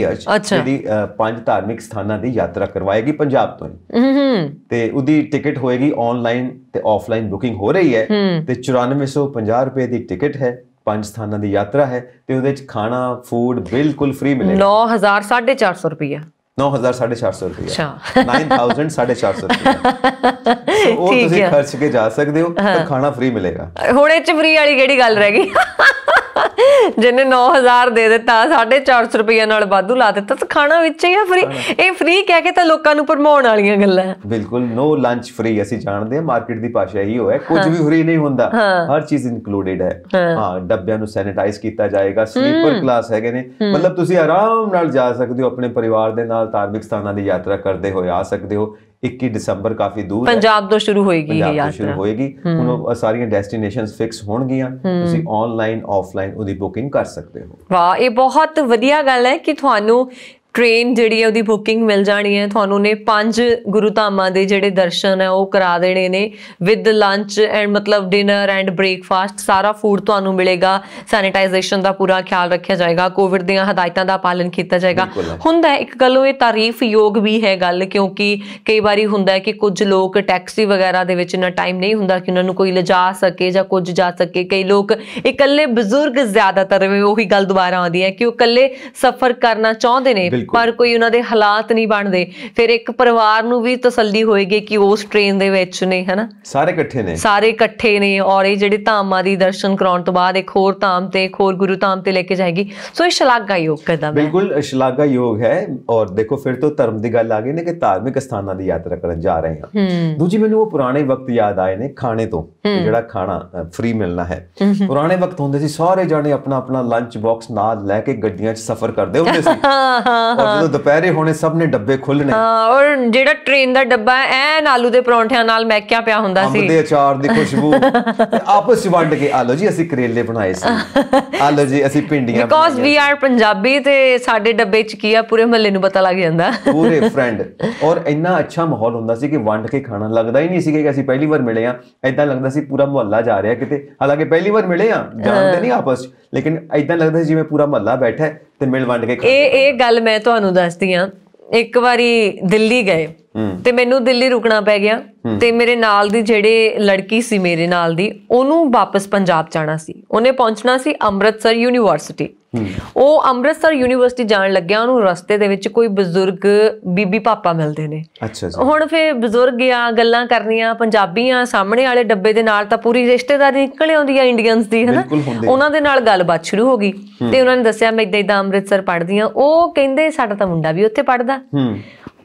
ਜਿਹੜੀ 5 ਧਾਰਮਿਕ ਸਥਾਨਾਂ ਦੀ ਯਾਤਰਾ ਕਰਵਾਏਗੀ ਪੰਜਾਬ ਤੋਂ ਹੀ। ਤੇ ਉਹਦੀ ਟਿਕਟ ਹੋਏਗੀ ਆਨਲਾਈਨ ਤੇ ਆਫਲਾਈਨ ਬੁਕਿੰਗ ਹੋ ਰਹੀ ਹੈ ਤੇ 9450 ਰੁਪਏ ਦੀ ਟਿਕਟ ਹੈ। 5 ਸਥਾਨਾਂ ਦੀ ਯਾਤਰਾ ਹੈ ਤੇ ਉਹਦੇ ਚ ਖਾਣਾ ਫੂਡ ਬਿਲਕੁਲ ਫ੍ਰੀ ਮਿਲੇਗਾ। 9450 ਰੁਪਏ 9450 ਰੁਪਏ 9000 450 ਰੁਪਏ ਉਹ ਤੁਸੀਂ ਖਰਚ ਕੇ ਜਾ ਸਕਦੇ ਹੋ, ਪਰ ਖਾਣਾ ਫ੍ਰੀ ਮਿਲੇਗਾ। ਹੁਣ ਇਹ ਚ ਫ੍ਰੀ ਵਾਲੀ ਕਿਹੜੀ ਗੱਲ ਰਹਿ ਗਈ? ਜਿਹਨੇ 9000 ਦੇ ਦਿੱਤਾ, 450 ਰੁਪਏ ਨਾਲ ਵਾਧੂ ਲਾ ਦਿੱਤਾ, ਤਾਂ ਖਾਣਾ ਵਿੱਚ ਹੀ ਆ ਫ੍ਰੀ। ਇਹ ਫ੍ਰੀ ਕਹਿ ਕੇ ਤਾਂ ਲੋਕਾਂ ਨੂੰ ਭਰਮਾਉਣ ਵਾਲੀਆਂ ਗੱਲਾਂ। ਬਿਲਕੁਲ ਨੋ ਲੰਚ ਫ੍ਰੀ, ਅਸੀਂ ਜਾਣਦੇ ਹਾਂ ਮਾਰਕੀਟ ਦੀ ਭਾਸ਼ਾ ਇਹੀ ਹੋਇਆ, ਕੁਝ ਵੀ ਫ੍ਰੀ ਨਹੀਂ ਹੁੰਦਾ, ਹਰ ਚੀਜ਼ ਇਨਕਲੂਡਡ ਹੈ। ਹਾਂ, ਡੱਬਿਆਂ ਨੂੰ ਸੈਨੀਟਾਈਜ਼ ਕੀਤਾ ਜਾਏਗਾ, ਸਲੀਪਰ ਕਲਾਸ ਹੈਗੇ ਨੇ, ਮਤਲਬ ਤੁਸੀਂ ਆਰਾਮ ਨਾਲ ਜਾ ਸਕਦੇ ਹੋ ਆਪਣੇ ਪਰਿਵਾਰ ਦੇ ਨਾਲ, ਧਾਰਮਿਕ ਸਥਾਨਾਂ ਦੀ ਯਾਤਰਾ ਕਰਦੇ ਹੋਏ ਆ ਸਕਦੇ ਹੋ। 21 ਦਸੰਬਰ ਕਾਫੀ ਦੂਰ ਹੈ, ਪੰਜਾਬ ਤੋਂ ਸ਼ੁਰੂ ਹੋਏਗੀ ਇਹ ਪੰਜਾਬ ਤੋਂ ਯਾਤਰਾ ਸ਼ੁਰੂ ਹੋਏਗੀ। ਹੁਣ ਉਹ ਸਾਰੀਆਂ ਡੈਸਟੀਨੇਸ਼ਨਸ ਫਿਕਸ ਹੋਣਗੀਆਂ, ਤੁਸੀਂ ਆਨਲਾਈਨ ਆਫਲਾਈਨ ਉਹਦੀ ਬੁਕਿੰਗ ਕਰ ਸਕਦੇ ਹੋ। ਵਾਹ, ਇਹ ਬਹੁਤ ਵਧੀਆ ਗੱਲ ਹੈ ਕਿ ਤੁਹਾਨੂੰ ਟ੍ਰੇਨ ਜਿਹੜੀ ਹੈ ਉਹਦੀ ਬੁਕਿੰਗ ਮਿਲ ਜਾਣੀ ਹੈ। ਤੁਹਾਨੂੰ ਨੇ 5 ਗੁਰੂ ਧਾਮਾਂ ਦੇ ਜਿਹੜੇ ਦਰਸ਼ਨ ਹੈ ਉਹ ਕਰਾ ਦੇਣੇ ਨੇ ਵਿਦ ਲੰਚ ਐਂਡ ਮਤਲਬ ਡਿਨਰ ਐਂਡ ਬ੍ਰੇਕਫਾਸਟ, ਸਾਰਾ ਫੂਡ ਤੁਹਾਨੂੰ ਮਿਲੇਗਾ। ਸੈਨੀਟਾਈਜੇਸ਼ਨ ਦਾ ਪੂਰਾ ਖਿਆਲ ਰੱਖਿਆ ਜਾਏਗਾ, ਕੋਵਿਡ ਦੀਆਂ ਹਦਾਇਤਾਂ ਦਾ ਪਾਲਨ ਕੀਤਾ ਜਾਏਗਾ। ਹੁੰਦਾ ਇੱਕ ਗੱਲੋਂ ਇਹ ਤਾਰੀਫਯੋਗ ਵੀ ਹੈ ਗੱਲ, ਕਿਉਂਕਿ ਕਈ ਵਾਰੀ ਹੁੰਦਾ ਹੈ ਕਿ ਕੁਝ ਲੋਕ ਟੈਕਸੀ ਵਗੈਰਾ ਦੇ ਵਿੱਚ ਇੰਨਾ ਟਾਈਮ ਨਹੀਂ ਹੁੰਦਾ ਕਿ ਉਹਨਾਂ ਨੂੰ ਕੋਈ ਲਿਜਾ ਸਕੇ ਜਾਂ ਕੁਝ ਜਾ ਸਕੇ। ਕਈ ਲੋਕ ਇਕੱਲੇ ਬਜ਼ੁਰਗ ਜ਼ਿਆਦਾਤਰ ਉਹੀ ਗੱਲ ਦੁਬਾਰਾ ਆਉਂਦੀ ਹੈ ਕਿ ਉਹ ਇਕੱਲੇ ਸਫ਼ਰ ਕਰਨਾ ਚਾਹੁੰਦੇ ਨੇ ਪਰ ਕੋਈ ਉਹਨਾਂ ਦੇ ਹਾਲਾਤ ਨਹੀਂ ਬਣਦੇ। ਫਿਰ ਇੱਕ ਪਰਿਵਾਰ ਨੂੰ ਵੀ ਤਸੱਲੀ ਹੋਏਗੀ ਕਿ ਉਸ ਟ੍ਰੇਨ ਦੇ ਵਿੱਚ ਨੇ, ਹਨਾ, ਸਾਰੇ ਇਕੱਠੇ ਨੇ ਔਰ ਇਹ ਜਿਹੜੇ ਧਾਮਾਂ ਦੀ ਦਰਸ਼ਨ ਕਰਾਉਣ ਤੋਂ ਬਾਅਦ ਇੱਕ ਹੋਰ ਧਾਮ ਤੇ ਇੱਕ ਹੋਰ ਗੁਰੂ ਧਾਮ ਤੇ ਲੈ ਕੇ ਜਾਏਗੀ। ਸੋ ਇਹ ਸ਼ਲਾਘਾਯੋਗ ਕਦਮ ਹੈ, ਬਿਲਕੁਲ ਸ਼ਲਾਘਾਯੋਗ ਹੈ। ਔਰ ਦੇਖੋ ਫਿਰ ਤੋਂ ਧਰਮ ਦੀ ਗੱਲ ਆ ਗਈ ਨੇ ਕਿ ਧਾਰਮਿਕ ਸਥਾਨਾਂ ਦੀ ਯਾਤਰਾ ਕਰਨ ਜਾ ਰਹੇ ਹਾਂ। ਦੂਜੀ ਮੈਨੂੰ ਉਹ ਪੁਰਾਣੇ ਵਕਤ ਯਾਦ ਆਏ ਨੇ ਖਾਣੇ ਤੋਂ, ਜਿਹੜਾ ਖਾਣਾ ਫ੍ਰੀ ਮਿਲਣਾ ਹੈ। ਪੁਰਾਣੇ ਵਕਤ ਹੁੰਦੇ ਸੀ ਸਾਰੇ ਜਾਣੇ ਆਪਣਾ ਆਪਣਾ ਲੰਚ ਬਾਕਸ ਨਾਲ ਲੈ ਕੇ ਗੱਡੀਆਂ 'ਚ ਸਫ਼ਰ ਕਰਦੇ ਹੁੰਦੇ ਸੀ। ਜਦੋਂ ਦੁਪਹਿਰੇ ਹੋਣੇ ਸਭ ਨੇ ਡੱਬੇ ਖੋਲਣੇ, ਔਰ ਜਿਹੜਾ ਟ੍ਰੇਨ ਦਾ ਡੱਬਾ ਐਨ ਆਲੂ ਦੇ ਪਰੌਂਠਿਆਂ ਨਾਲ ਮਹਿਕਿਆ ਪਿਆ ਹੁੰਦਾ ਸੀ, ਅੰਬ ਦੇ ਅਚਾਰ ਦੀ ਖੁਸ਼ਬੂ, ਆਪਸ ਵਿੱਚ ਵੰਡ ਕੇ ਆਲੋ ਜੀ ਅਸੀਂ ਕਰੇਲੇ ਬਣਾਏ ਸੀ, ਆਲੋ ਜੀ ਅਸੀਂ ਭਿੰਡੀਆਂ, ਬਿਕੋਜ਼ ਵੀ ਆਰ ਪੰਜਾਬੀ ਤੇ ਸਾਡੇ ਡੱਬੇ 'ਚ ਕੀ ਆ ਪੂਰੇ ਮਹੱਲੇ ਨੂੰ ਪਤਾ ਲੱਗ ਜਾਂਦਾ, ਪੂਰੇ ਫਰੈਂਡ। ਔਰ ਇੰਨਾ ਅੱਛਾ ਮਾਹੌਲ ਹੁੰਦਾ ਸੀ ਕਿ ਵੰਡ ਕੇ ਖਾਣਾ ਲੱਗਦਾ ਹੀ ਨਹੀਂ ਸੀ ਕਿ ਅਸੀਂ ਪਹਿਲੀ ਵਾਰ ਮਿਲੇ ਆ, ਏਦਾਂ ਲੱਗਦਾ ਸੀ ਪੂਰਾ ਮੁਹੱਲਾ ਜਾ ਰਿਹਾ ਕਿਤੇ। ਹਾਲਾਂਕਿ ਪਹਿਲੀ ਵਾਰ ਮਿਲੇ ਆ, ਜਾਣਦੇ ਨਹੀਂ ਆਪਸ 'ਚ, ਲੇਕਿਨ ਏਦਾਂ ਲੱਗਦਾ ਸੀ ਜਿਵੇਂ ਪੂਰਾ ਮੁਹੱਲਾ ਬੈਠਾ ਤੇ ਮਿਲ ਵੰਡ ਕੇ। ਇਹ ਗੱਲ ਮੈਂ ਤੁਹਾਨੂੰ ਦੱਸਦੀ ਹਾਂ। ਇੱਕ ਵਾਰੀ ਦਿੱਲੀ ਗਏ ਤੇ ਮੈਨੂੰ ਦਿੱਲੀ ਰੁਕਣਾ ਪੈ ਗਿਆ ਤੇ ਮੇਰੇ ਨਾਲ ਦੀ ਜਿਹੜੇ ਲੜਕੀ ਸੀ ਮੇਰੇ ਨਾਲ ਦੀ, ਉਹਨੂੰ ਵਾਪਸ ਪੰਜਾਬ ਜਾਣਾ ਸੀ। ਉਹਨੇ ਪਹੁੰਚਣਾ ਸੀ ਅੰਮ੍ਰਿਤਸਰ ਯੂਨੀਵਰਸਿਟੀ। ਉਹ ਅੰਮ੍ਰਿਤਸਰ ਯੂਨੀਵਰਸਿਟੀ ਜਾਣ ਲੱਗਿਆ, ਉਹਨੂੰ ਰਸਤੇ ਦੇ ਵਿੱਚ ਕੋਈ ਬਜ਼ੁਰਗ ਬੀਬੀ ਪਾਪਾ ਮਿਲਦੇ ਨੇ। ਹੁਣ ਫਿਰ ਬਜ਼ੁਰਗ ਆ, ਗੱਲਾਂ ਕਰਨੀਆਂ ਪੰਜਾਬੀਆਂ, ਸਾਹਮਣੇ ਵਾਲੇ ਡੱਬੇ ਦੇ ਨਾਲ ਤਾਂ ਪੂਰੀ ਰਿਸ਼ਤੇਦਾਰੀ ਨਿਕਲ ਆਉਂਦੀ ਆ ਇੰਡੀਅਨਸ ਦੀ, ਹਨਾ। ਉਹਨਾਂ ਦੇ ਨਾਲ ਗੱਲਬਾਤ ਸ਼ੁਰੂ ਹੋ ਗਈ ਤੇ ਉਹਨਾਂ ਨੇ ਦੱਸਿਆ ਮੈਂ ਏਦਾਂ ਅੰਮ੍ਰਿਤਸਰ ਪੜ੍ਹਦੀ ਹਾਂ। ਉਹ ਕਹਿੰਦੇ ਸਾਡਾ ਤਾਂ ਮੁੰਡਾ ਵੀ ਉੱਥੇ ਪੜ੍ਹਦਾ।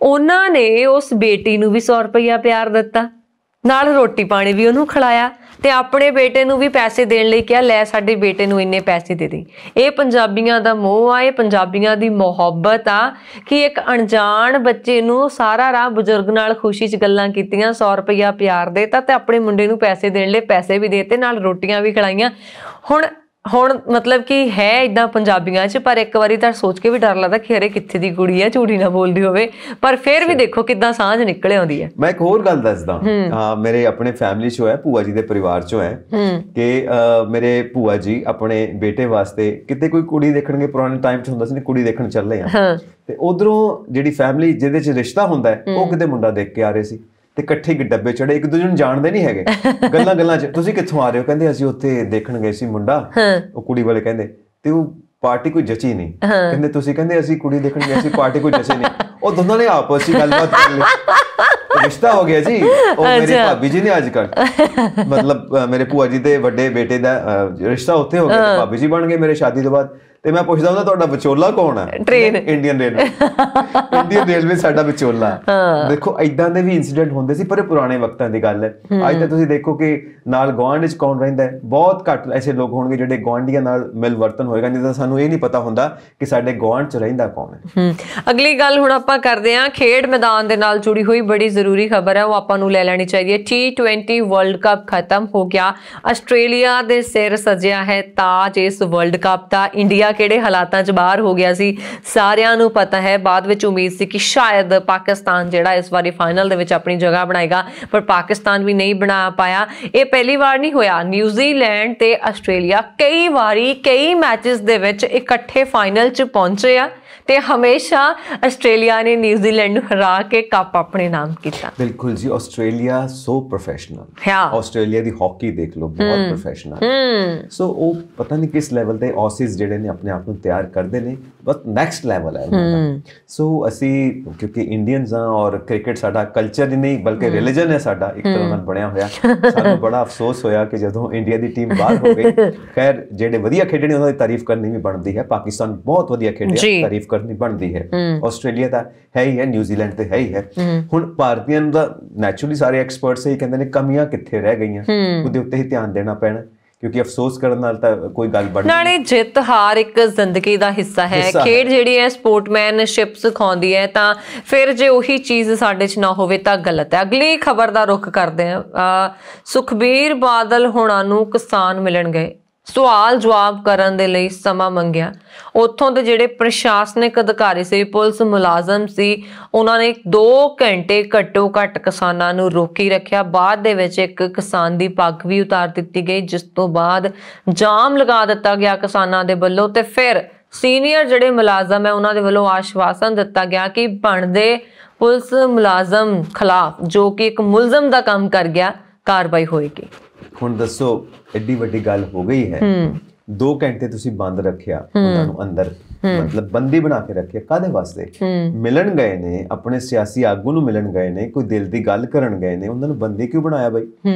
ਉਹਨਾਂ ਨੇ ਉਸ ਬੇਟੀ ਨੂੰ ਵੀ 100 ਰੁਪਇਆ ਪਿਆਰ ਦਿੱਤਾ, ਨਾਲ ਰੋਟੀ ਪਾਣੀ ਵੀ ਉਹਨੂੰ ਖਿਲਾਇਆ ਤੇ ਆਪਣੇ ਬੇਟੇ ਨੂੰ ਵੀ ਪੈਸੇ ਦੇਣ ਲਈ ਕਿਹਾ, ਲੈ ਸਾਡੇ ਬੇਟੇ ਨੂੰ ਇੰਨੇ ਪੈਸੇ ਦੇ ਦੇ। ਇਹ ਪੰਜਾਬੀਆਂ ਦਾ ਮੋਹ ਆ, ਇਹ ਪੰਜਾਬੀਆਂ ਦੀ ਮੁਹੱਬਤ ਆ ਕਿ ਇੱਕ ਅਣਜਾਣ ਬੱਚੇ ਨੂੰ ਸਾਰਾ ਰਾਹ ਬਜ਼ੁਰਗ ਨਾਲ ਖੁਸ਼ੀ 'ਚ ਗੱਲਾਂ ਕੀਤੀਆਂ, 100 ਰੁਪਇਆ ਪਿਆਰ ਦੇਤਾ ਤੇ ਆਪਣੇ ਮੁੰਡੇ ਨੂੰ ਪੈਸੇ ਦੇਣ ਲਈ ਪੈਸੇ ਵੀ ਦੇਤੇ, ਨਾਲ ਰੋਟੀਆਂ ਵੀ ਖਿਲਾਈਆਂ। ਹੁਣ ਮਤਲਬ ਕਿ ਹੈ ਇਦਾਂ ਪੰਜਾਬੀਆਂ 'ਚ, ਪਰ ਇੱਕ ਵਾਰੀ ਤਾਂ ਸੋਚ ਕੇ ਵੀ ਡਰ ਲੱਗਦਾ ਕਿ ਅਰੇ ਕਿੱਥੇ ਦੀ ਕੁੜੀ ਹੈ, ਝੂਠੀ ਨਾ ਬੋਲਦੀ ਹੋਵੇ। ਪਰ ਫਿਰ ਵੀ ਦੇਖੋ ਕਿੱਦਾਂ ਸਾਂਝ ਨਿਕਲ ਆਉਂਦੀ ਹੈ। ਮੈਂ ਇੱਕ ਹੋਰ ਗੱਲ ਦੱਸਦਾ, ਮੇਰੇ ਆਪਣੇ ਫੈਮਿਲੀ 'ਚੋਂ ਹੈ, ਭੂਆ ਜੀ ਦੇ ਪਰਿਵਾਰ 'ਚੋਂ ਹੈ ਕਿ ਮੇਰੇ ਭੂਆ ਜੀ ਆਪਣੇ ਬੇਟੇ ਵਾਸਤੇ ਕਿਤੇ ਕੋਈ ਕੁੜੀ ਦੇਖਣਗੇ, ਪੁਰਾਣੇ ਟਾਈਮ 'ਚ ਹੁੰਦਾ ਸੀ ਕੁੜੀ ਦੇਖਣ ਚੱਲੇ ਆ, ਤੇ ਉਧਰੋਂ ਜਿਹੜੀ ਫੈਮਿਲੀ ਜਿਹਦੇ 'ਚ ਰਿਸ਼ਤਾ ਹੁੰਦਾ ਉਹ ਕਿਤੇ ਮੁੰਡਾ ਦੇਖ ਕੇ ਆ ਰਹੇ ਸੀ ਤੇ ਇਕੱਠੇ ਡੱਬੇ ਚੜੇ, ਇੱਕ ਦੂਜੇ ਨੂੰ ਜਾਣਦੇ ਨਹੀਂ ਹੈਗੇ। ਗੱਲਾਂ 'ਚ ਤੁਸੀਂ ਕਿੱਥੋਂ ਆ ਰਹੇ ਹੋ, ਕਹਿੰਦੇ ਅਸੀਂ ਉੱਥੇ ਦੇਖਣ ਗਏ ਸੀ ਮੁੰਡਾ। ਉਹ ਕੁੜੀ ਵਾਲੇ ਕਹਿੰਦੇ ਤੇ ਉਹ ਪਾਰਟੀ ਕੋਈ ਜਚੀ ਨਹੀਂ, ਕਹਿੰਦੇ ਤੁਸੀਂ ਕਹਿੰਦੇ ਅਸੀਂ ਕੁੜੀ ਦੇਖਣ ਗਏ ਸੀ, ਪਾਰਟੀ ਕੋਈ ਜਚੀ ਨਹੀਂ। ਉਹ ਦੋਨਾਂ ਨੇ ਆਪਸ ਵਿੱਚ ਗੱਲਬਾਤ ਕਰ ਲਈ, ਰਿਸ਼ਤਾ ਹੋ ਗਿਆ ਜੀ। ਉਹ ਮੇਰੇ ਭਾਬੀ ਜੀ ਨੇ ਅੱਜ ਕੱਲ੍ਹ ਮਤਲਬ ਮੇਰੇ ਭੂਆ ਜੀ ਦੇ ਵੱਡੇ ਬੇਟੇ ਦਾ ਰਿਸ਼ਤਾ ਉੱਥੇ ਹੋ ਗਿਆ, ਭਾਬੀ ਜੀ ਬਣ ਗਏ ਮੇਰੇ ਸ਼ਾਦੀ ਤੋਂ ਬਾਅਦ। ਤੇ ਮੈਂ ਪੁੱਛਦਾ ਹੁੰਦਾ ਤੁਹਾਡਾ ਵਿਚੋਲਾ ਕੌਣ ਹੈ? ਟ੍ਰੇਨ, ਇੰਡੀਅਨ ਰੇਲਵੇ ਸਾਡਾ ਵਿਚੋਲਾ। ਦੇਖੋ ਏਦਾਂ ਦੇ ਵੀ ਇਨਸੀਡੈਂਟ ਹੁੰਦੇ ਸੀ, ਪਰ ਇਹ ਪੁਰਾਣੇ ਵਕਤਾਂ ਦੀ ਗੱਲ ਹੈ। ਅੱਜ ਤਾਂ ਤੁਸੀਂ ਦੇਖੋ ਕਿ ਨਾਲ ਗੁਆਂਢ ਵਿੱਚ ਕੌਣ ਰਹਿੰਦਾ ਹੈ, ਬਹੁਤ ਘੱਟ ਐਸੇ ਲੋਕ ਹੋਣਗੇ ਜਿਹੜੇ ਗੁਆਂਢੀਆਂ ਨਾਲ ਮਿਲ ਵਰਤਨ ਹੋਏਗਾ, ਨਹੀਂ ਤਾਂ ਸਾਨੂੰ ਇਹ ਨਹੀਂ ਪਤਾ ਹੁੰਦਾ ਕਿ ਸਾਡੇ ਗੁਆਂਢ 'ਚ ਰਹਿੰਦਾ ਕੌਣ ਹੈ। ਅਗਲੀ ਗੱਲ ਹੁਣ ਆਪਾਂ ਕਰਦੇ ਹਾਂ ਖੇਡ ਮੈਦਾਨ ਦੇ ਨਾਲ ਜੁੜੀ ਹੋਈ ਬੜੀ ਜ਼ਰੂਰੀ ਖਬਰ ਹੈ, ਉਹ ਆਪਾਂ ਨੂੰ ਲੈ ਲੈਣੀ ਚਾਹੀਦੀ ਹੈ। T20 ਵਰਲਡ ਕੱਪ ਖਤਮ ਹੋ ਗਿਆ, ਆਸਟ੍ਰੇਲੀਆ ਦੇ ਸਿਰ ਸਜਿਆ ਹੈ ਤਾਜ ਇਸ ਵਰਲਡ ਕੱਪ ਦਾ। ਇੰਡੀਆ ਕਿਹੜੇ ਹਾਲਾਤਾਂ 'ਚ ਬਾਹਰ ਹੋ ਗਿਆ ਸੀ ਸਾਰਿਆਂ ਨੂੰ ਪਤਾ ਹੈ। ਬਾਅਦ ਵਿੱਚ ਉਮੀਦ ਸੀ ਕਿ ਸ਼ਾਇਦ ਪਾਕਿਸਤਾਨ ਜਿਹੜਾ ਇਸ ਵਾਰੀ ਫਾਈਨਲ ਦੇ ਵਿੱਚ ਆਪਣੀ ਜਗ੍ਹਾ ਬਣਾਏਗਾ, ਪਰ ਪਾਕਿਸਤਾਨ ਵੀ ਨਹੀਂ ਬਣਾ ਪਾਇਆ। ਇਹ ਪਹਿਲੀ ਵਾਰ ਨਹੀਂ ਹੋਇਆ, ਨਿਊਜ਼ੀਲੈਂਡ ਤੇ ਆਸਟ੍ਰੇਲੀਆ ਕਈ ਵਾਰੀ ਕਈ ਮੈਚਸ ਦੇ ਵਿੱਚ ਇਕੱਠੇ ਫਾਈਨਲ 'ਚ ਪਹੁੰਚੇ ਆ ਤੇ ਹਮੇਸ਼ਾ ਆਸਟ੍ਰੇਲੀਆ ਨੇ ਨਿਊਜ਼ੀਲੈਂਡ ਨੂੰ ਹਰਾ ਕੇ ਕੱਪ ਆਪਣੇ ਨਾਮ ਕੀਤਾ। ਬਿਲਕੁਲ ਜੀ, ਆਸਟ੍ਰੇਲੀਆ ਸੋ ਪ੍ਰੋਫੈਸ਼ਨਲ। ਆਸਟ੍ਰੇਲੀਆ ਦੀ ਹਾਕੀ ਦੇਖ ਲਓ, ਬਹੁਤ ਪ੍ਰੋਫੈਸ਼ਨਲ। ਸੋ ਉਹ ਪਤਾ ਨਹੀਂ ਕਿਸ ਲੈਵਲ ਤੇ ਆਸੀਜ਼ ਜਿਹੜੇ ਨੇ ਆਪਣੇ ਆਪ ਨੂੰ ਤਿਆਰ ਕਰਦੇ ਨੇ, ਬਸ ਨੈਕਸਟ ਲੈਵਲ ਹੈ ਉਹਨਾਂ ਦਾ। ਸੋ ਅਸੀਂ ਕਿਉਂਕਿ ਇੰਡੀਅਨਸ ਆ ਔਰ ਕ੍ਰਿਕਟ ਸਾਡਾ ਕਲਚਰ ਹੀ ਨਹੀਂ ਬਲਕਿ ਰਿਲੀਜਨ ਹੈ ਸਾਡਾ, ਇੱਕ ਤਰ੍ਹਾਂ ਨਾਲ ਬਣਿਆ ਹੋਇਆ। ਸਾਨੂੰ ਬੜਾ ਅਫਸੋਸ ਹੋਇਆ ਕਿ ਜਦੋਂ ਇੰਡੀਆ ਦੀ ਟੀਮ ਬਾਹਰ ਹੋ ਗਈ। ਖੈਰ ਜਿਹੜੇ ਵਧੀਆ ਖੇਡੇ ਨੇ ਉਹਨਾਂ ਦੀ ਤਾਰੀਫ ਕਰਨੀ ਵੀ ਬਣਦੀ ਹੈ, ਪਾਕਿਸਤਾਨ ਬਹੁਤ ਵਧੀਆ ਖੇਡਿਆ, ਤਾਰੀਫ ਕਰਨੀ ਬਣਦੀ ਹੈ। ਆਸਟ੍ਰੇਲੀਆ ਤਾਂ ਹੈ ਹੀ ਹੈ, ਨਿਊਜ਼ੀਲੈਂਡ ਤੇ ਹੈ ਹੀ ਹੈ। ਹੁਣ ਭਾਰਤੀਆਂ ਨੂੰ ਤਾਂ ਨੈਚੁਰਲੀ ਸਾਰੇ ਐਕਸਪਰਟਸ ਹੀ ਕਹਿੰਦੇ ਨੇ ਕਮੀਆਂ ਕਿੱਥੇ ਰਹਿ ਗਈਆਂ, ਉਹਦੇ ਉੱਤੇ ਹੀ ਧਿਆਨ ਦੇਣਾ ਪੈਣਾ ਕਿਉਂਕਿ ਅਫਸੋਸ ਕਰਨ ਨਾਲ ਤਾਂ ਕੋਈ ਗੱਲ ਬਣਨੀ ਨਾਲੇ ਜਿੱਤ ਹਾਰ ਇੱਕ ਜ਼ਿੰਦਗੀ ਦਾ ਹਿੱਸਾ ਹੈ। ਖੇਡ ਜਿਹੜੀ ਹੈ ਸਪੋਰਟਮੈਨਸ਼ਿਪ ਸਿਖਾਉਂਦੀ ਹੈ, ਤਾਂ ਫਿਰ ਜੇ ਉਹੀ ਚੀਜ਼ ਸਾਡੇ 'ਚ ਨਾ ਹੋਵੇ ਤਾਂ ਗਲਤ ਹੈ। ਅਗਲੀ ਖਬਰ ਦਾ ਰੁਖ ਕਰਦੇ ਹਾਂ। ਸੁਖਬੀਰ ਬਾਦਲ ਹੋਣਾ ਨੂੰ ਕਿਸਾਨ ਮਿਲਣ ਗਏ, ਸਵਾਲ ਜਵਾਬ ਕਰਨ ਦੇ ਲਈ ਸਮਾਂ ਮੰਗਿਆ। ਉੱਥੋਂ ਦੇ ਜਿਹੜੇ ਪ੍ਰਸ਼ਾਸਨਿਕ ਅਧਿਕਾਰੀ ਸੀ, ਪੁਲਿਸ ਮੁਲਾਜ਼ਮ ਸੀ, ਉਹਨਾਂ ਨੇ 2 ਘੰਟੇ ਘੱਟੋ ਘੱਟ ਕਿਸਾਨਾਂ ਨੂੰ ਰੋਕੀ ਰੱਖਿਆ। ਬਾਅਦ ਦੇ ਵਿੱਚ ਇੱਕ ਕਿਸਾਨ ਦੀ ਪੱਗ ਵੀ ਉਤਾਰ ਦਿੱਤੀ ਗਈ, ਜਿਸ ਤੋਂ ਬਾਅਦ ਜਾਮ ਲਗਾ ਦਿੱਤਾ ਗਿਆ ਕਿਸਾਨਾਂ ਦੇ ਵੱਲੋਂ। ਤੇ ਫਿਰ ਸੀਨੀਅਰ ਜਿਹੜੇ ਮੁਲਾਜ਼ਮ ਹੈ ਉਹਨਾਂ ਦੇ ਵੱਲੋਂ ਆਸ਼ਵਾਸਨ ਦਿੱਤਾ ਗਿਆ ਕਿ ਬਣਦੇ ਪੁਲਿਸ ਮੁਲਾਜ਼ਮ ਖਿਲਾਫ, ਜੋ ਕਿ ਇੱਕ ਮੁਲਜ਼ਮ ਦਾ ਕੰਮ ਕਰ ਗਿਆ, ਕਾਰਵਾਈ ਹੋਏਗੀ। ਹੁਣ ਦੱਸੋ, ਐਡੀ ਵੱਡੀ ਗੱਲ ਹੋ ਗਈ ਹੈ। 2 ਘੰਟੇ ਤੁਸੀਂ ਬੰਦ ਰੱਖਿਆ ਉਹਨਾਂ ਨੂੰ ਅੰਦਰ, ਮਤਲਬ ਬੰਦੀ ਬਣਾ ਕੇ ਰੱਖਿਆ, ਕਾਹਦੇ ਵਾਸਤੇ? ਮਿਲਣ ਗਏ ਨੇ, ਆਪਣੇ ਸਿਆਸੀ ਆਗੂ ਨੂੰ ਮਿਲਣ ਗਏ ਨੇ, ਕੋਈ ਦਿਲ ਦੀ ਗੱਲ ਕਰਨ ਗਏ ਨੇ, ਉਹਨਾਂ ਨੂੰ ਬੰਦੀ ਕਿਉਂ ਬਣਾਇਆ ਬਈ?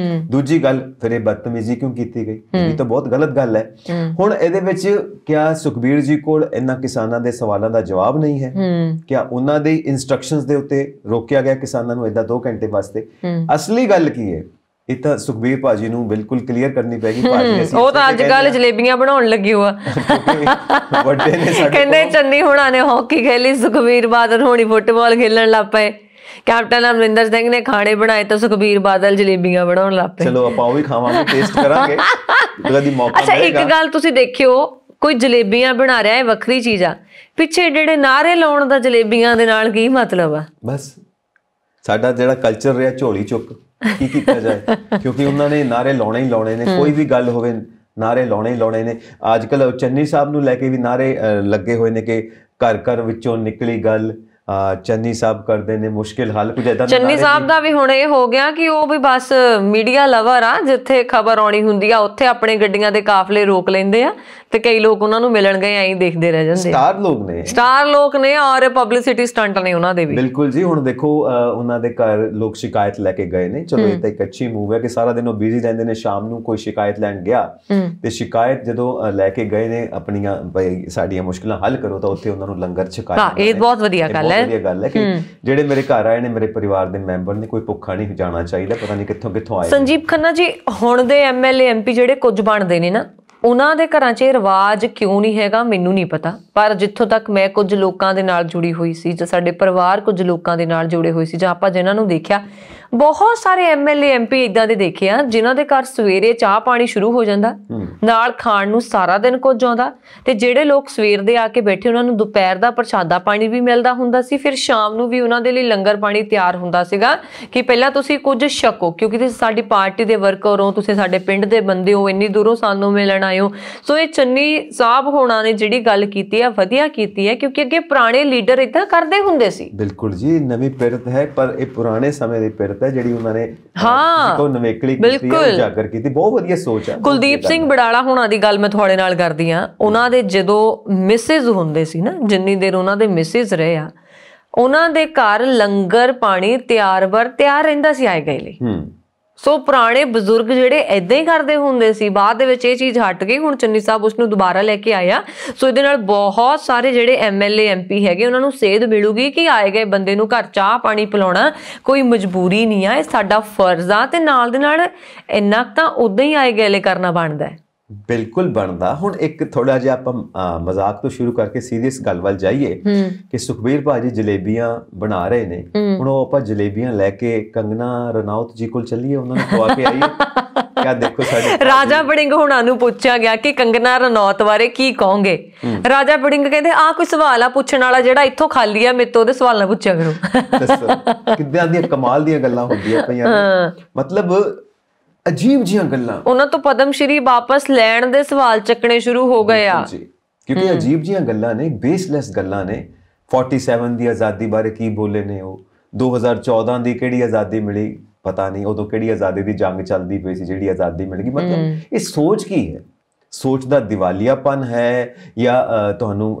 ਦੂਜੀ ਗੱਲ, ਫਿਰ ਇਹ ਬਦਤਮੀਜ਼ੀ ਕਿਉਂ ਕੀਤੀ ਗਈ? ਇਹ ਤਾਂ ਬਹੁਤ ਗਲਤ ਗੱਲ ਹੈ। ਹੁਣ ਇਹਦੇ ਵਿੱਚ ਕਿਆ ਸੁਖਬੀਰ ਜੀ ਕੋਲ ਇਹਨਾਂ ਕਿਸਾਨਾਂ ਦੇ ਸਵਾਲਾਂ ਦਾ ਜਵਾਬ ਨਹੀਂ ਹੈ? ਕਿਆ ਉਹਨਾਂ ਦੇ ਇਨਸਟਰਕਸ਼ਨਸ ਦੇ ਉੱਤੇ ਰੋਕਿਆ ਗਿਆ ਕਿਸਾਨਾਂ ਨੂੰ ਏਦਾਂ 2 ਘੰਟੇ ਵਾਸਤੇ? ਅਸਲੀ ਗੱਲ ਕੀ ਹੈ? ਇਹ ਤਾਂ ਸੁਖਬੀਰ ਭਾਜੀ ਨੂੰ ਬਿਲਕੁਲ ਕਲੀਅਰ ਕਰਨੀ ਪੈਗੀ। ਭਾਜੀ ਅਸੀਂ ਉਹ ਤਾਂ ਅੱਜ ਕੱਲ ਜਲੇਬੀਆਂ ਬਣਾਉਣ ਲੱਗੇ ਹੋਆ, ਵੱਡੇ ਨੇ ਸਾਡੇ, ਕਹਿੰਦੇ ਚੰਨੀ ਹੋਣਾ ਨੇ ਹਾਕੀ ਖੇਲੀ, ਸੁਖਬੀਰ ਬਾਦਲ ਹੋਣੀ ਫੁੱਟਬਾਲ ਖੇਲਣ ਲੱਗ ਪਏ, ਕੈਪਟਨ ਅਮਰਿੰਦਰ ਸਿੰਘ ਨੇ ਖਾਣੇ ਬਣਾਏ ਤਾਂ ਸੁਖਬੀਰ ਬਾਦਲ ਜਲੇਬੀਆਂ ਬਣਾਉਣ ਲੱਗ ਪਏ। ਚਲੋ ਆਪਾਂ ਉਹ ਵੀ ਖਾਵਾਂਗੇ, ਟੇਸਟ ਕਰਾਂਗੇ ਕਦੀ ਮੌਕਾ ਮਿਲੇਗਾ। ਅੱਛਾ, ਇੱਕ ਗੱਲ ਤੁਸੀਂ ਦੇਖਿਓ, ਕੋਈ ਜਲੇਬੀਆਂ ਬਣਾ ਰਿਹਾ ਹੈ ਵੱਖਰੀ ਚੀਜ਼ ਆ, ਪਿੱਛੇ ਜਿਹੜੇ ਨਾਰੇ ਲਾਉਣ ਦਾ ਜਲੇਬੀਆਂ ਦੇ ਨਾਲ ਕੀ ਮਤਲਬ ਆ? ਬਸ ਸਾਡਾ ਜਿਹੜਾ ਕਲਚਰ ਰਿਹਾ ਝੋਲੀ ਚੁੱਕ, ਕੀ ਕੀਤਾ ਜਾਏ? ਕਿਉਂਕਿ ਉਹਨਾਂ ਨੇ ਨਾਰੇ ਲਾਉਣੇ ਹੀ ਲਾਉਣੇ ਨੇ, ਕੋਈ ਵੀ ਗੱਲ ਹੋਵੇ ਨਾਰੇ ਲਾਉਣੇ ਹੀ ਲਾਉਣੇ ਨੇ। ਅੱਜ ਕੱਲ ਚੰਨੀ ਸਾਹਿਬ ਨੂੰ ਲੈ ਕੇ ਵੀ ਨਾਰੇ ਲੱਗੇ ਹੋਏ ਨੇ ਕਿ ਘਰ ਘਰ ਵਿੱਚੋਂ ਨਿਕਲੀ ਗੱਲ, ਚੰਨੀ ਸਾਹਿਬ ਕਰਦੇ ਨੇ ਮੁਸ਼ਕਿਲ ਹੱਲ, ਕੁਝ ਏਦਾਂ। ਚੰਨੀ ਸਾਹਿਬ ਦਾ ਵੀ ਹੁਣ ਇਹ ਹੋ ਗਿਆ ਕਿ ਉਹ ਵੀ ਬਸ ਮੀਡੀਆ ਲਵਰ ਆ, ਜਿੱਥੇ ਖਬਰ ਆਉਣੀ ਹੁੰਦੀ ਆ ਉੱਥੇ ਆਪਣੇ ਗੱਡੀਆਂ ਦੇ ਕਾਫਲੇ ਰੋਕ ਲੈਂਦੇ ਆ, ਤੇ ਕਈ ਲੋਕ ਉਹਨਾਂ ਨੂੰ ਮਿਲਣ ਗਏ ਐਂ ਦੇਖਦੇ ਰਹਿ ਜਾਂਦੇ। ਸਟਾਰ ਲੋਕ ਨੇ ਔਰ ਪਬਲਿਸਿਟੀ ਸਟੰਟ ਨੇ ਉਹਨਾਂ ਦੇ ਵੀ। ਬਿਲਕੁਲ ਜੀ। ਹੁਣ ਦੇਖੋ, ਉਹਨਾਂ ਦੇ ਘਰ ਲੋਕ ਸ਼ਿਕਾਇਤ ਲੈ ਕੇ ਗਏ ਨੇ, ਚਲੋ ਇਹ ਤਾਂ ਇੱਕ ਅੱਛੀ ਮੂਵ ਹੈ ਕਿ ਸਾਰਾ ਦਿਨ ਉਹ ਬਿਜ਼ੀ ਰਹਿੰਦੇ ਨੇ, ਸ਼ਾਮ ਨੂੰ ਕੋਈ ਸ਼ਿਕਾਇਤ ਲੈਣ ਗਿਆ ਤੇ ਸ਼ਿਕਾਇਤ ਜਦੋਂ ਲੈ ਕੇ ਗਏ ਨੇ ਆਪਣੀਆਂ, ਬਈ ਸਾਡੀਆਂ ਮੁਸ਼ਕਿਲਾਂ ਹੱਲ ਕਰੋ, ਤਾਂ ਉੱਥੇ ਉਹਨਾਂ ਨੂੰ ਲੰਗਰ ਛਕਾਇਆ। ਇਹ ਬਹੁਤ ਵਧੀਆ ਗੱਲ ਹੈ। ਵਧੀਆ ਗੱਲ ਹੈ ਕਿ ਜਿਹੜੇ ਮੇਰੇ ਘਰ ਆਏ ਨੇ, ਮੇਰੇ ਪਰਿਵਾਰ ਦੇ ਮੈਂਬਰ ਨੇ, ਕੋਈ ਭੁੱਖਾ ਨਹੀਂ ਜਾਣਾ ਚਾਹੀਦਾ। ਪਤਾ ਨਹੀਂ ਕਿੱਥੋਂ ਕਿੱਥੋਂ ਆਏ। ਸੰਜੀਵ ਖੰਨਾ ਜੀ, ਹੁਣ ਦੇ ਐਮਐਲਏ ਐਮਪੀ ਜਿਹੜੇ ਕੁਝ ਬਣਦੇ ਨੇ ਨਾ, ਉਹਨਾਂ ਦੇ ਘਰਾਂ 'ਚ ਰਿਵਾਜ ਕਿਉਂ ਨਹੀਂ ਹੈਗਾ ਮੈਨੂੰ ਨਹੀਂ ਪਤਾ, ਪਰ ਜਿੱਥੋਂ ਤੱਕ ਮੈਂ ਕੁਝ ਲੋਕਾਂ ਦੇ ਨਾਲ ਜੁੜੀ ਹੋਈ ਸੀ, ਜਾਂ ਸਾਡੇ ਪਰਿਵਾਰ ਕੁਝ ਲੋਕਾਂ ਦੇ ਨਾਲ ਜੁੜੇ ਹੋਏ ਸੀ, ਜਾਂ ਆਪਾਂ ਜਿਨ੍ਹਾਂ ਨੂੰ ਦੇਖਿਆ, ਬਹੁਤ ਸਾਰੇ ਐਮਐਲਏ ਐਮਪੀ ਇਦਾਂ ਦੇ ਦੇਖੇ ਆ ਜਿਨ੍ਹਾਂ ਦੇ ਘਰ ਸਵੇਰੇ ਚਾਹ ਪਾਣੀ ਸ਼ੁਰੂ ਹੋ ਜਾਂਦਾ, ਨਾਲ ਖਾਣ ਨੂੰ ਸਾਰਾ ਦਿਨ ਕੁਝ ਆਉਂਦਾ, ਤੇ ਜਿਹੜੇ ਲੋਕ ਸਵੇਰ ਦੇ ਆ ਕੇ ਬੈਠੇ ਉਹਨਾਂ ਨੂੰ ਦੁਪਹਿਰ ਦਾ ਪ੍ਰਸ਼ਾਦਾ ਪਾਣੀ ਵੀ ਮਿਲਦਾ ਹੁੰਦਾ ਸੀ, ਫਿਰ ਸ਼ਾਮ ਨੂੰ ਵੀ ਉਹਨਾਂ ਦੇ ਲਈ ਲੰਗਰ ਪਾਣੀ ਤਿਆਰ ਹੁੰਦਾ ਸੀਗਾ ਕਿ ਪਹਿਲਾਂ ਤੁਸੀਂ ਕੁਝ ਛਕੋ, ਕਿਉਂਕਿ ਤੁਸੀਂ ਸਾਡੀ ਪਾਰਟੀ ਦੇ ਵਰਕਰ ਹੋ, ਤੁਸੀਂ ਸਾਡੇ ਪਿੰਡ ਦੇ ਬੰਦੇ ਹੋ, ਇੰਨੀ ਦੂਰੋਂ ਸਾਨੂੰ ਮਿਲਣ ਆਏ ਹੋ। ਸੋ ਇਹ ਚੰਨੀ ਸਾਹਿਬ ਹੋਣਾ ਨੇ ਜਿਹੜੀ ਗੱਲ ਕੀਤੀ ਹੈ ਵਧੀਆ ਕੀਤੀ ਹੈ, ਕਿਉਂਕਿ ਅੱਗੇ ਪੁਰਾਣੇ ਲੀਡਰ ਇਦਾਂ ਕਰਦੇ ਹੁੰਦੇ ਸੀ। ਬਿਲਕੁਲ ਜੀ, ਨਵੀਂ ਪਿਰਤ ਹੈ, ਪਰ ਇਹ ਪੁਰਾਣੇ ਸਮੇਂ ਦੀ ਪਿਰਤ ਹੈ ਜਿਹੜੀ ਉਹਨਾਂ ਨੇ ਹਾਂ ਨਵੇਕਲੀ ਕੀਤੀ ਹੈ, ਉਜਾਗਰ ਕੀਤੀ। ਬਹੁਤ ਵਧੀਆ ਸੋਚ ਹੈ। ਕੁਲਦੀਪ ਸਿੰਘ ਬੜਾਲਾ ਹੋਣਾ ਦੀ ਗੱਲ ਮੈਂ ਤੁਹਾਡੇ ਨਾਲ ਕਰਦੀ ਹਾਂ। ਉਹਨਾਂ ਦੇ ਜਦੋਂ ਮਿਸਿਸ ਹੁੰਦੇ ਸੀ ਨਾ, ਜਿੰਨੀ ਦੇਰ ਉਹਨਾਂ ਦੇ ਮਿਸਿਸ ਰਹੇ ਆ, ਉਹਨਾਂ ਦੇ ਘਰ ਲੰਗਰ ਪਾਣੀ ਤਿਆਰ ਰਹਿੰਦਾ ਸੀ ਆਏ ਗਏ ਲਈ। ਸੋ ਪੁਰਾਣੇ ਬਜ਼ੁਰਗ ਜਿਹੜੇ ਏਦਾਂ ਹੀ ਕਰਦੇ ਹੁੰਦੇ ਸੀ। ਬਾਅਦ ਦੇ ਵਿੱਚ ਇਹ ਚੀਜ਼ ਹਟ ਗਈ, ਹੁਣ ਚੰਨੀ ਸਾਹਿਬ ਉਸਨੂੰ ਦੁਬਾਰਾ ਲੈ ਕੇ ਆਇਆ। ਸੋ ਇਹਦੇ ਨਾਲ ਬਹੁਤ ਸਾਰੇ ਜਿਹੜੇ ਐਮਐਲਏ ਐਮਪੀ ਹੈਗੇ ਉਹਨਾਂ ਨੂੰ ਸੇਧ ਮਿਲੂਗੀ ਕਿ ਆਏ ਗਏ ਬੰਦੇ ਨੂੰ ਘਰ ਚਾਹ ਪਾਣੀ ਪਿਲਾਉਣਾ ਕੋਈ ਮਜਬੂਰੀ ਨਹੀਂ ਆ, ਇਹ ਸਾਡਾ ਫਰਜ਼ ਆ, ਤੇ ਨਾਲ ਦੇ ਨਾਲ ਇੰਨਾ ਤਾਂ ਉਦਾਂ ਹੀ ਆਏ ਗਏ ਕਰਨਾ ਬਣਦਾ ਹੈ। ਬਿਲਕੁਲ ਬਣਦਾ। ਹੁਣ ਇੱਕ ਥੋੜਾ ਜਿਹਾ ਆਪਾਂ ਮਜ਼ਾਕ ਤੋਂ ਸ਼ੁਰੂ ਕਰਕੇ ਸੀਰੀਅਸ ਗੱਲ ਵੱਲ ਜਾਈਏ ਕਿ ਸੁਖਬੀਰ ਭਾਜੀ ਜਲੇਬੀਆਂ ਬਣਾ ਰਹੇ ਨੇ, ਹੁਣ ਉਹ ਆਪਾਂ ਜਲੇਬੀਆਂ ਲੈ ਕੇ ਕੰਗਨਾ ਰਣੌਤ ਜੀ ਕੋਲ ਚੱਲੀਏ, ਉਹਨਾਂ ਨੂੰ ਖਵਾ ਕੇ ਆਈਏ। ਕਿਆ ਦੇਖੋ, ਸਾਡੇ ਰਾਜਾ ਵੜਿੰਗ ਹੁਣਾਂ ਨੂੰ ਪੁੱਛਿਆ ਗਿਆ ਕਿ ਕੰਗਨਾ ਰਣੌਤ ਬਾਰੇ ਕੀ ਕਹੋਗੇ। ਰਾਜਾ ਵੜਿੰਗ ਕਹਿੰਦੇ ਆਹ ਕੋਈ ਸਵਾਲ ਆ ਪੁੱਛਣ ਵਾਲਾ, ਜਿਹੜਾ ਇੱਥੋਂ ਖਾਲੀ ਆ ਮੇਰੇ ਤੋਂ ਉਹਦੇ ਸਵਾਲ ਨਾ ਪੁੱਛਿਆ ਕਰੋ। ਕਿੱਦਾਂ ਦੀਆਂ ਕਮਾਲ ਦੀਆਂ ਗੱਲਾਂ ਹੁੰਦੀਆਂ ਪਈਆਂ, ਮਤਲਬ ਅਜੀਬ ਜੀਆਂ ਗੱਲਾਂ। ਉਹਨਾਂ ਤੋਂ ਪਦਮ ਸ਼੍ਰੀ ਵਾਪਸ ਲੈਣ ਦੇ ਸਵਾਲ ਚੱਕਣੇ ਸ਼ੁਰੂ ਹੋ ਗਏ ਆ, ਕਿਉਂਕਿ ਅਜੀਬ ਜੀਆਂ ਗੱਲਾਂ ਨੇ, ਬੇਸਲੈਸ ਗੱਲਾਂ ਨੇ। 47 ਦੀ ਆਜ਼ਾਦੀ ਬਾਰੇ ਕੀ ਬੋਲੇ ਨੇ ਉਹ, 2014 ਦੀ ਕਿਹੜੀ ਆਜ਼ਾਦੀ ਮਿਲੀ ਪਤਾ ਨਹੀਂ, ਉਦੋਂ ਕਿਹੜੀ ਆਜ਼ਾਦੀ ਦੀ ਜੰਗ ਚੱਲਦੀ ਪਈ ਸੀ ਜਿਹੜੀ ਆਜ਼ਾਦੀ ਮਿਲ ਗਈ। ਮਤਲਬ ਇਹ ਸੋਚ ਕੀ ਹੈ? ਸੋਚ ਦਾ ਦਿਵਾਲੀਆਪਨ ਹੈ ਜਾਂ ਤੁਹਾਨੂੰ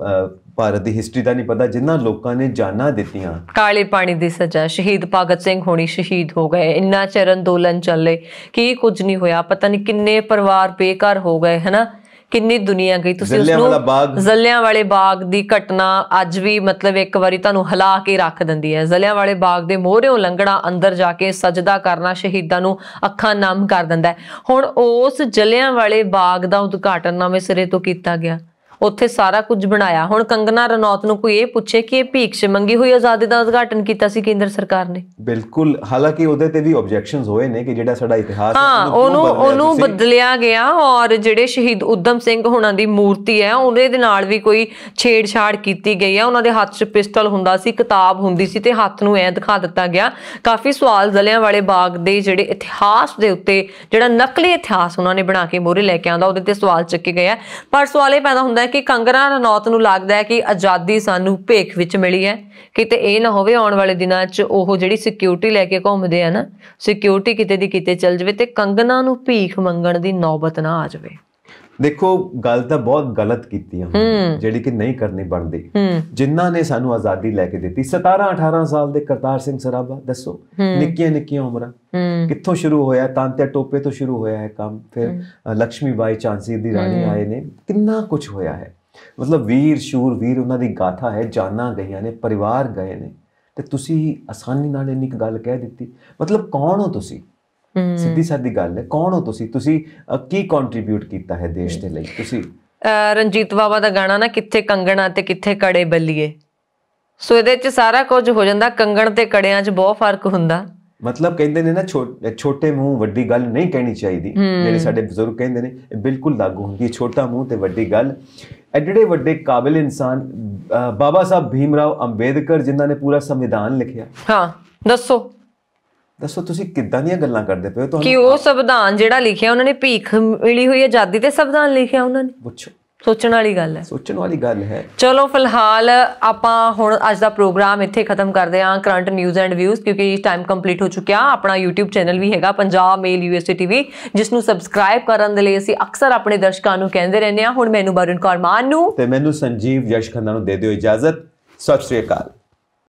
ਭਾਰਤ ਦੀ ਹਿਸਟਰੀ ਦਾ ਨਹੀਂ ਪਤਾ? ਜਿਨ੍ਹਾਂ ਲੋਕਾਂ ਨੇ ਜਾਨਾਂ ਦਿੱਤੀਆਂ, ਕਾਲੇ ਪਾਣੀ ਦੀ ਸਜ਼ਾ, ਸ਼ਹੀਦ ਭਗਤ ਸਿੰਘ ਹੋਣੀ ਸ਼ਹੀਦ ਹੋ ਗਏ, ਇੰਨਾ ਚਿਰ ਅੰਦੋਲਨ ਚੱਲੇ, ਕੀ ਕੁਝ ਨਹੀਂ ਹੋਇਆ, ਪਤਾ ਨਹੀਂ ਕਿੰਨੇ ਪਰਿਵਾਰ ਬੇਘਰ ਹੋ ਗਏ, ਹਨਾ, ਕਿੰਨੀ ਦੁਨੀਆ ਗਈ। ਤੁਸੀਂ ਉਸ ਨੂੰ ਜਲਿਆਂਵਾਲੇ ਬਾਗ ਦੀ ਘਟਨਾ ਅੱਜ ਵੀ ਮਤਲਬ ਇੱਕ ਵਾਰੀ ਤੁਹਾਨੂੰ ਹਿਲਾ ਕੇ ਰੱਖ ਦਿੰਦੀ ਹੈ। ਜਲਿਆਂਵਾਲੇ ਬਾਗ ਦੇ ਮੋਹਰਿਓਂ ਲੰਘਣਾ, ਅੰਦਰ ਜਾ ਕੇ ਸਜਦਾ ਕਰਨਾ ਸ਼ਹੀਦਾਂ ਨੂੰ ਅੱਖਾਂ ਨਮ ਕਰ ਦਿੰਦਾ ਹੈ। ਹੁਣ ਉਸ ਜਲਿਆਂਵਾਲੇ ਬਾਗ ਦਾ ਉਦਘਾਟਨ ਨਵੇਂ ਸਿਰੇ ਤੋਂ ਕੀਤਾ ਗਿਆ, ਉੱਥੇ ਸਾਰਾ ਕੁਝ ਬਣਾਇਆ। ਹੁਣ ਕੰਗਨਾ ਰਣੌਤ ਨੂੰ ਕੋਈ ਇਹ ਪੁੱਛੇ ਕਿ ਇਹ ਭੀਖ 'ਚ ਮੰਗੀ ਹੋਈ ਆਜ਼ਾਦੀ ਦਾ ਉਦਘਾਟਨ ਕੀਤਾ ਸੀ ਕੇਂਦਰ ਸਰਕਾਰ ਨੇ? ਬਿਲਕੁਲ, ਹਾਲਾਂਕਿ ਉਹਦੇ ਤੇ ਵੀ ਆਬਜੈਕਸ਼ਨਸ ਹੋਏ ਨੇ ਕਿ ਜਿਹੜਾ ਸਾਡਾ ਇਤਿਹਾਸ ਉਹਨੂੰ ਬਦਲਿਆ ਗਿਆ, ਔਰ ਜਿਹੜੇ ਸ਼ਹੀਦ ਊਧਮ ਸਿੰਘ ਹੁਣਾਂ ਦੀ ਮੂਰਤੀ ਹੈ ਉਹਦੇ ਦੇ ਨਾਲ ਵੀ ਕੋਈ ਛੇੜਛਾੜ ਕੀਤੀ ਗਈ ਹੈ। ਉਹਨਾਂ ਦੇ ਹੱਥ 'ਚ ਪਿਸਟਲ ਹੁੰਦਾ ਸੀ, ਕਿਤਾਬ ਹੁੰਦੀ ਸੀ ਤੇ ਹੱਥ ਨੂੰ ਐਂ ਦਿਖਾ ਦਿੱਤਾ ਗਿਆ। ਕਾਫੀ ਸਵਾਲ ਜਲਿਆਂਵਾਲੇ ਬਾਗ ਦੇ ਜਿਹੜੇ ਇਤਿਹਾਸ ਦੇ ਉੱਤੇ, ਜਿਹੜਾ ਨਕਲੀ ਇਤਿਹਾਸ ਉਹਨਾਂ ਨੇ ਬਣਾ ਕੇ ਮੋਹਰੇ ਲੈ ਕੇ ਆਉਂਦਾ, ਉਹਦੇ ਤੇ ਸਵਾਲ ਚੱਕੇ ਗਏ ਆ। ਪਰ ਸਵਾਲ ਇਹ ਪੈਦਾ ਹੁੰਦਾ ਕਿ ਕੰਗਨਾ ਰਣੌਤ ਨੂੰ ਲੱਗਦਾ ਹੈ ਕਿ ਆਜ਼ਾਦੀ ਸਾਨੂੰ ਭੇਖ ਵਿੱਚ ਮਿਲੀ ਹੈ, ਕਿਤੇ ਇਹ ਨਾ ਹੋਵੇ ਆਉਣ ਵਾਲੇ ਦਿਨਾਂ 'ਚ ਉਹ ਜਿਹੜੀ ਸਿਕਿਉਰਿਟੀ ਲੈ ਕੇ ਘੁੰਮਦੇ ਆ ਨਾ, ਸਿਕਿਉਰਿਟੀ ਕਿਤੇ ਦੀ ਕਿਤੇ ਚੱਲ ਜਾਵੇ ਤੇ ਕੰਗਨਾ ਨੂੰ ਭੀਖ ਮੰਗਣ ਦੀ ਨੌਬਤ ਨਾ ਆ ਜਾਵੇ। ਦੇਖੋ, ਗੱਲ ਤਾਂ ਬਹੁਤ ਗਲਤ ਕੀਤੀ ਆ ਜਿਹੜੀ ਕਿ ਨਹੀਂ ਕਰਨੀ ਬਣਦੀ। ਜਿਨ੍ਹਾਂ ਨੇ ਸਾਨੂੰ ਆਜ਼ਾਦੀ ਲੈ ਕੇ ਦਿੱਤੀ, 17-18 ਸਾਲ ਦੇ ਕਰਤਾਰ ਸਿੰਘ ਸਰਾਭਾ, ਦੱਸੋ ਨਿੱਕੀਆਂ ਨਿੱਕੀਆਂ ਉਮਰਾਂ, ਕਿੱਥੋਂ ਸ਼ੁਰੂ ਹੋਇਆ? ਤਾਂਤੇ ਟੋਪੇ ਤੋਂ ਸ਼ੁਰੂ ਹੋਇਆ ਹੈ ਕੰਮ, ਫਿਰ ਲక్ష్ਮੀ ਬਾਈ ਝਾਂਸੀ ਦੀ ਰਾਣੀ ਆਏ ਨੇ, ਕਿੰਨਾ ਕੁਝ ਹੋਇਆ ਹੈ। ਮਤਲਬ ਵੀਰ ਸ਼ੂਰਵੀਰ, ਉਹਨਾਂ ਦੀ ਗਾਥਾ ਹੈ, ਜਾਨਾਂ ਗਈਆਂ ਨੇ, ਪਰਿਵਾਰ ਗਏ ਨੇ, ਤੇ ਤੁਸੀਂ ਆਸਾਨੀ ਨਾਲ ਇੰਨੀ ਕੁ ਗੱਲ ਕਹਿ ਦਿੱਤੀ। ਮਤਲਬ ਕੌਣ ਹੋ ਤੁਸੀਂ? ਸਿੱਧੀ ਸਾਦੀ ਗੱਲ ਹੈ, ਕੌਣ ਹੋ ਤੁਸੀਂ? ਤੁਸੀਂ ਕੀ ਕੰਟਰੀਬਿਊਟ ਕੀਤਾ ਹੈ ਦੇਸ਼ ਦੇ ਲਈ? ਤੁਸੀਂ ਰਣਜੀਤ ਬਾਵਾ ਦਾ ਗਾਣਾ ਨਾ, ਕਿੱਥੇ ਕੰਗਣਾ ਤੇ ਕਿੱਥੇ ਕੜੇ ਬੱਲੀਏ, ਸੋ ਇਹਦੇ 'ਚ ਸਾਰਾ ਕੁਝ ਹੋ ਜਾਂਦਾ। ਕੰਗਣ ਤੇ ਕੜਿਆਂ 'ਚ ਬਹੁਤ ਫਰਕ ਹੁੰਦਾ। ਮਤਲਬ ਕਹਿੰਦੇ ਨੇ ਨਾ, ਛੋਟੇ ਮੂੰਹ ਵੱਡੀ ਗੱਲ ਨਹੀਂ ਕਹਿਣੀ ਚਾਹੀਦੀ, ਜਿਹੜੇ ਸਾਡੇ ਬਜ਼ੁਰਗ ਕਹਿੰਦੇ ਨੇ, ਇਹ ਬਿਲਕੁਲ ਲਾਗੂ ਹੁੰਦੀ ਹੈ। ਛੋਟਾ ਮੂੰਹ ਤੇ ਵੱਡੀ ਗੱਲ। ਐਡੇ ਵੱਡੇ ਕਾਬਿਲ ਇਨਸਾਨ ਬਾਬਾ ਸਾਹਿਬ ਭੀਮ ਰਾਓ ਅੰਬੇਦਕਰ, ਜਿਨ੍ਹਾਂ ਨੇ ਪੂਰਾ ਸੰਵਿਧਾਨ ਲਿਖਿਆ। ਹਾਂ, ਦੱਸੋ ਤੁਸੀਂ ਕਿੱਦਾਂ ਦੀਆਂ ਗੱਲਾਂ ਕਰਦੇ ਪਏ ਹੋ? ਕਿ ਉਹ ਸੰਵਿਧਾਨ ਜਿਹੜਾ ਲਿਖਿਆ ਉਹਨਾਂ ਨੇ, ਭੀਖ ਮਿਲੀ ਹੋਈ ਆਜ਼ਾਦੀ ਤੇ ਸੰਵਿਧਾਨ ਲਿਖਿਆ ਉਹਨਾਂ ਨੇ? ਪੁੱਛੋ, ਸੋਚਣ ਵਾਲੀ ਗੱਲ ਹੈ, ਸੋਚਣ ਵਾਲੀ ਗੱਲ ਹੈ। ਚਲੋ ਫਿਲਹਾਲ ਆਪਾਂ ਹੁਣ ਅੱਜ ਦਾ ਪ੍ਰੋਗਰਾਮ ਇੱਥੇ ਖਤਮ ਕਰਦੇ ਹਾਂ, ਕਰੰਟ ਨਿਊਜ਼ ਐਂਡ ਵਿਊਜ਼, ਕਿਉਂਕਿ ਟਾਈਮ ਕੰਪਲੀਟ ਹੋ ਚੁੱਕਿਆ। ਆਪਣਾ YouTube ਚੈਨਲ ਵੀ ਹੈਗਾ ਪੰਜਾਬ ਮੇਲ USA TV, ਜਿਸ ਨੂੰ ਸਬਸਕ੍ਰਾਈਬ ਕਰਨ ਦੇ ਲਈ ਅਸੀਂ ਅਕਸਰ ਆਪਣੇ ਦਰਸ਼ਕਾਂ ਨੂੰ ਕਹਿੰਦੇ ਰਹਿੰਦੇ ਹਾਂ। ਹੁਣ ਮੈਨੂੰ ਵਰੁਣ ਕੌਰ ਮਾਨ ਨੂੰ ਤੇ ਮੈਨੂੰ ਸੰਜੀਵ ਯਸ਼ ਖੰਨਾ ਨੂੰ ਦੇ ਦਿਓ ਇਜਾਜ਼ਤ। ਸਤਿ ਸ਼੍ਰੀ ਅਕਾਲ।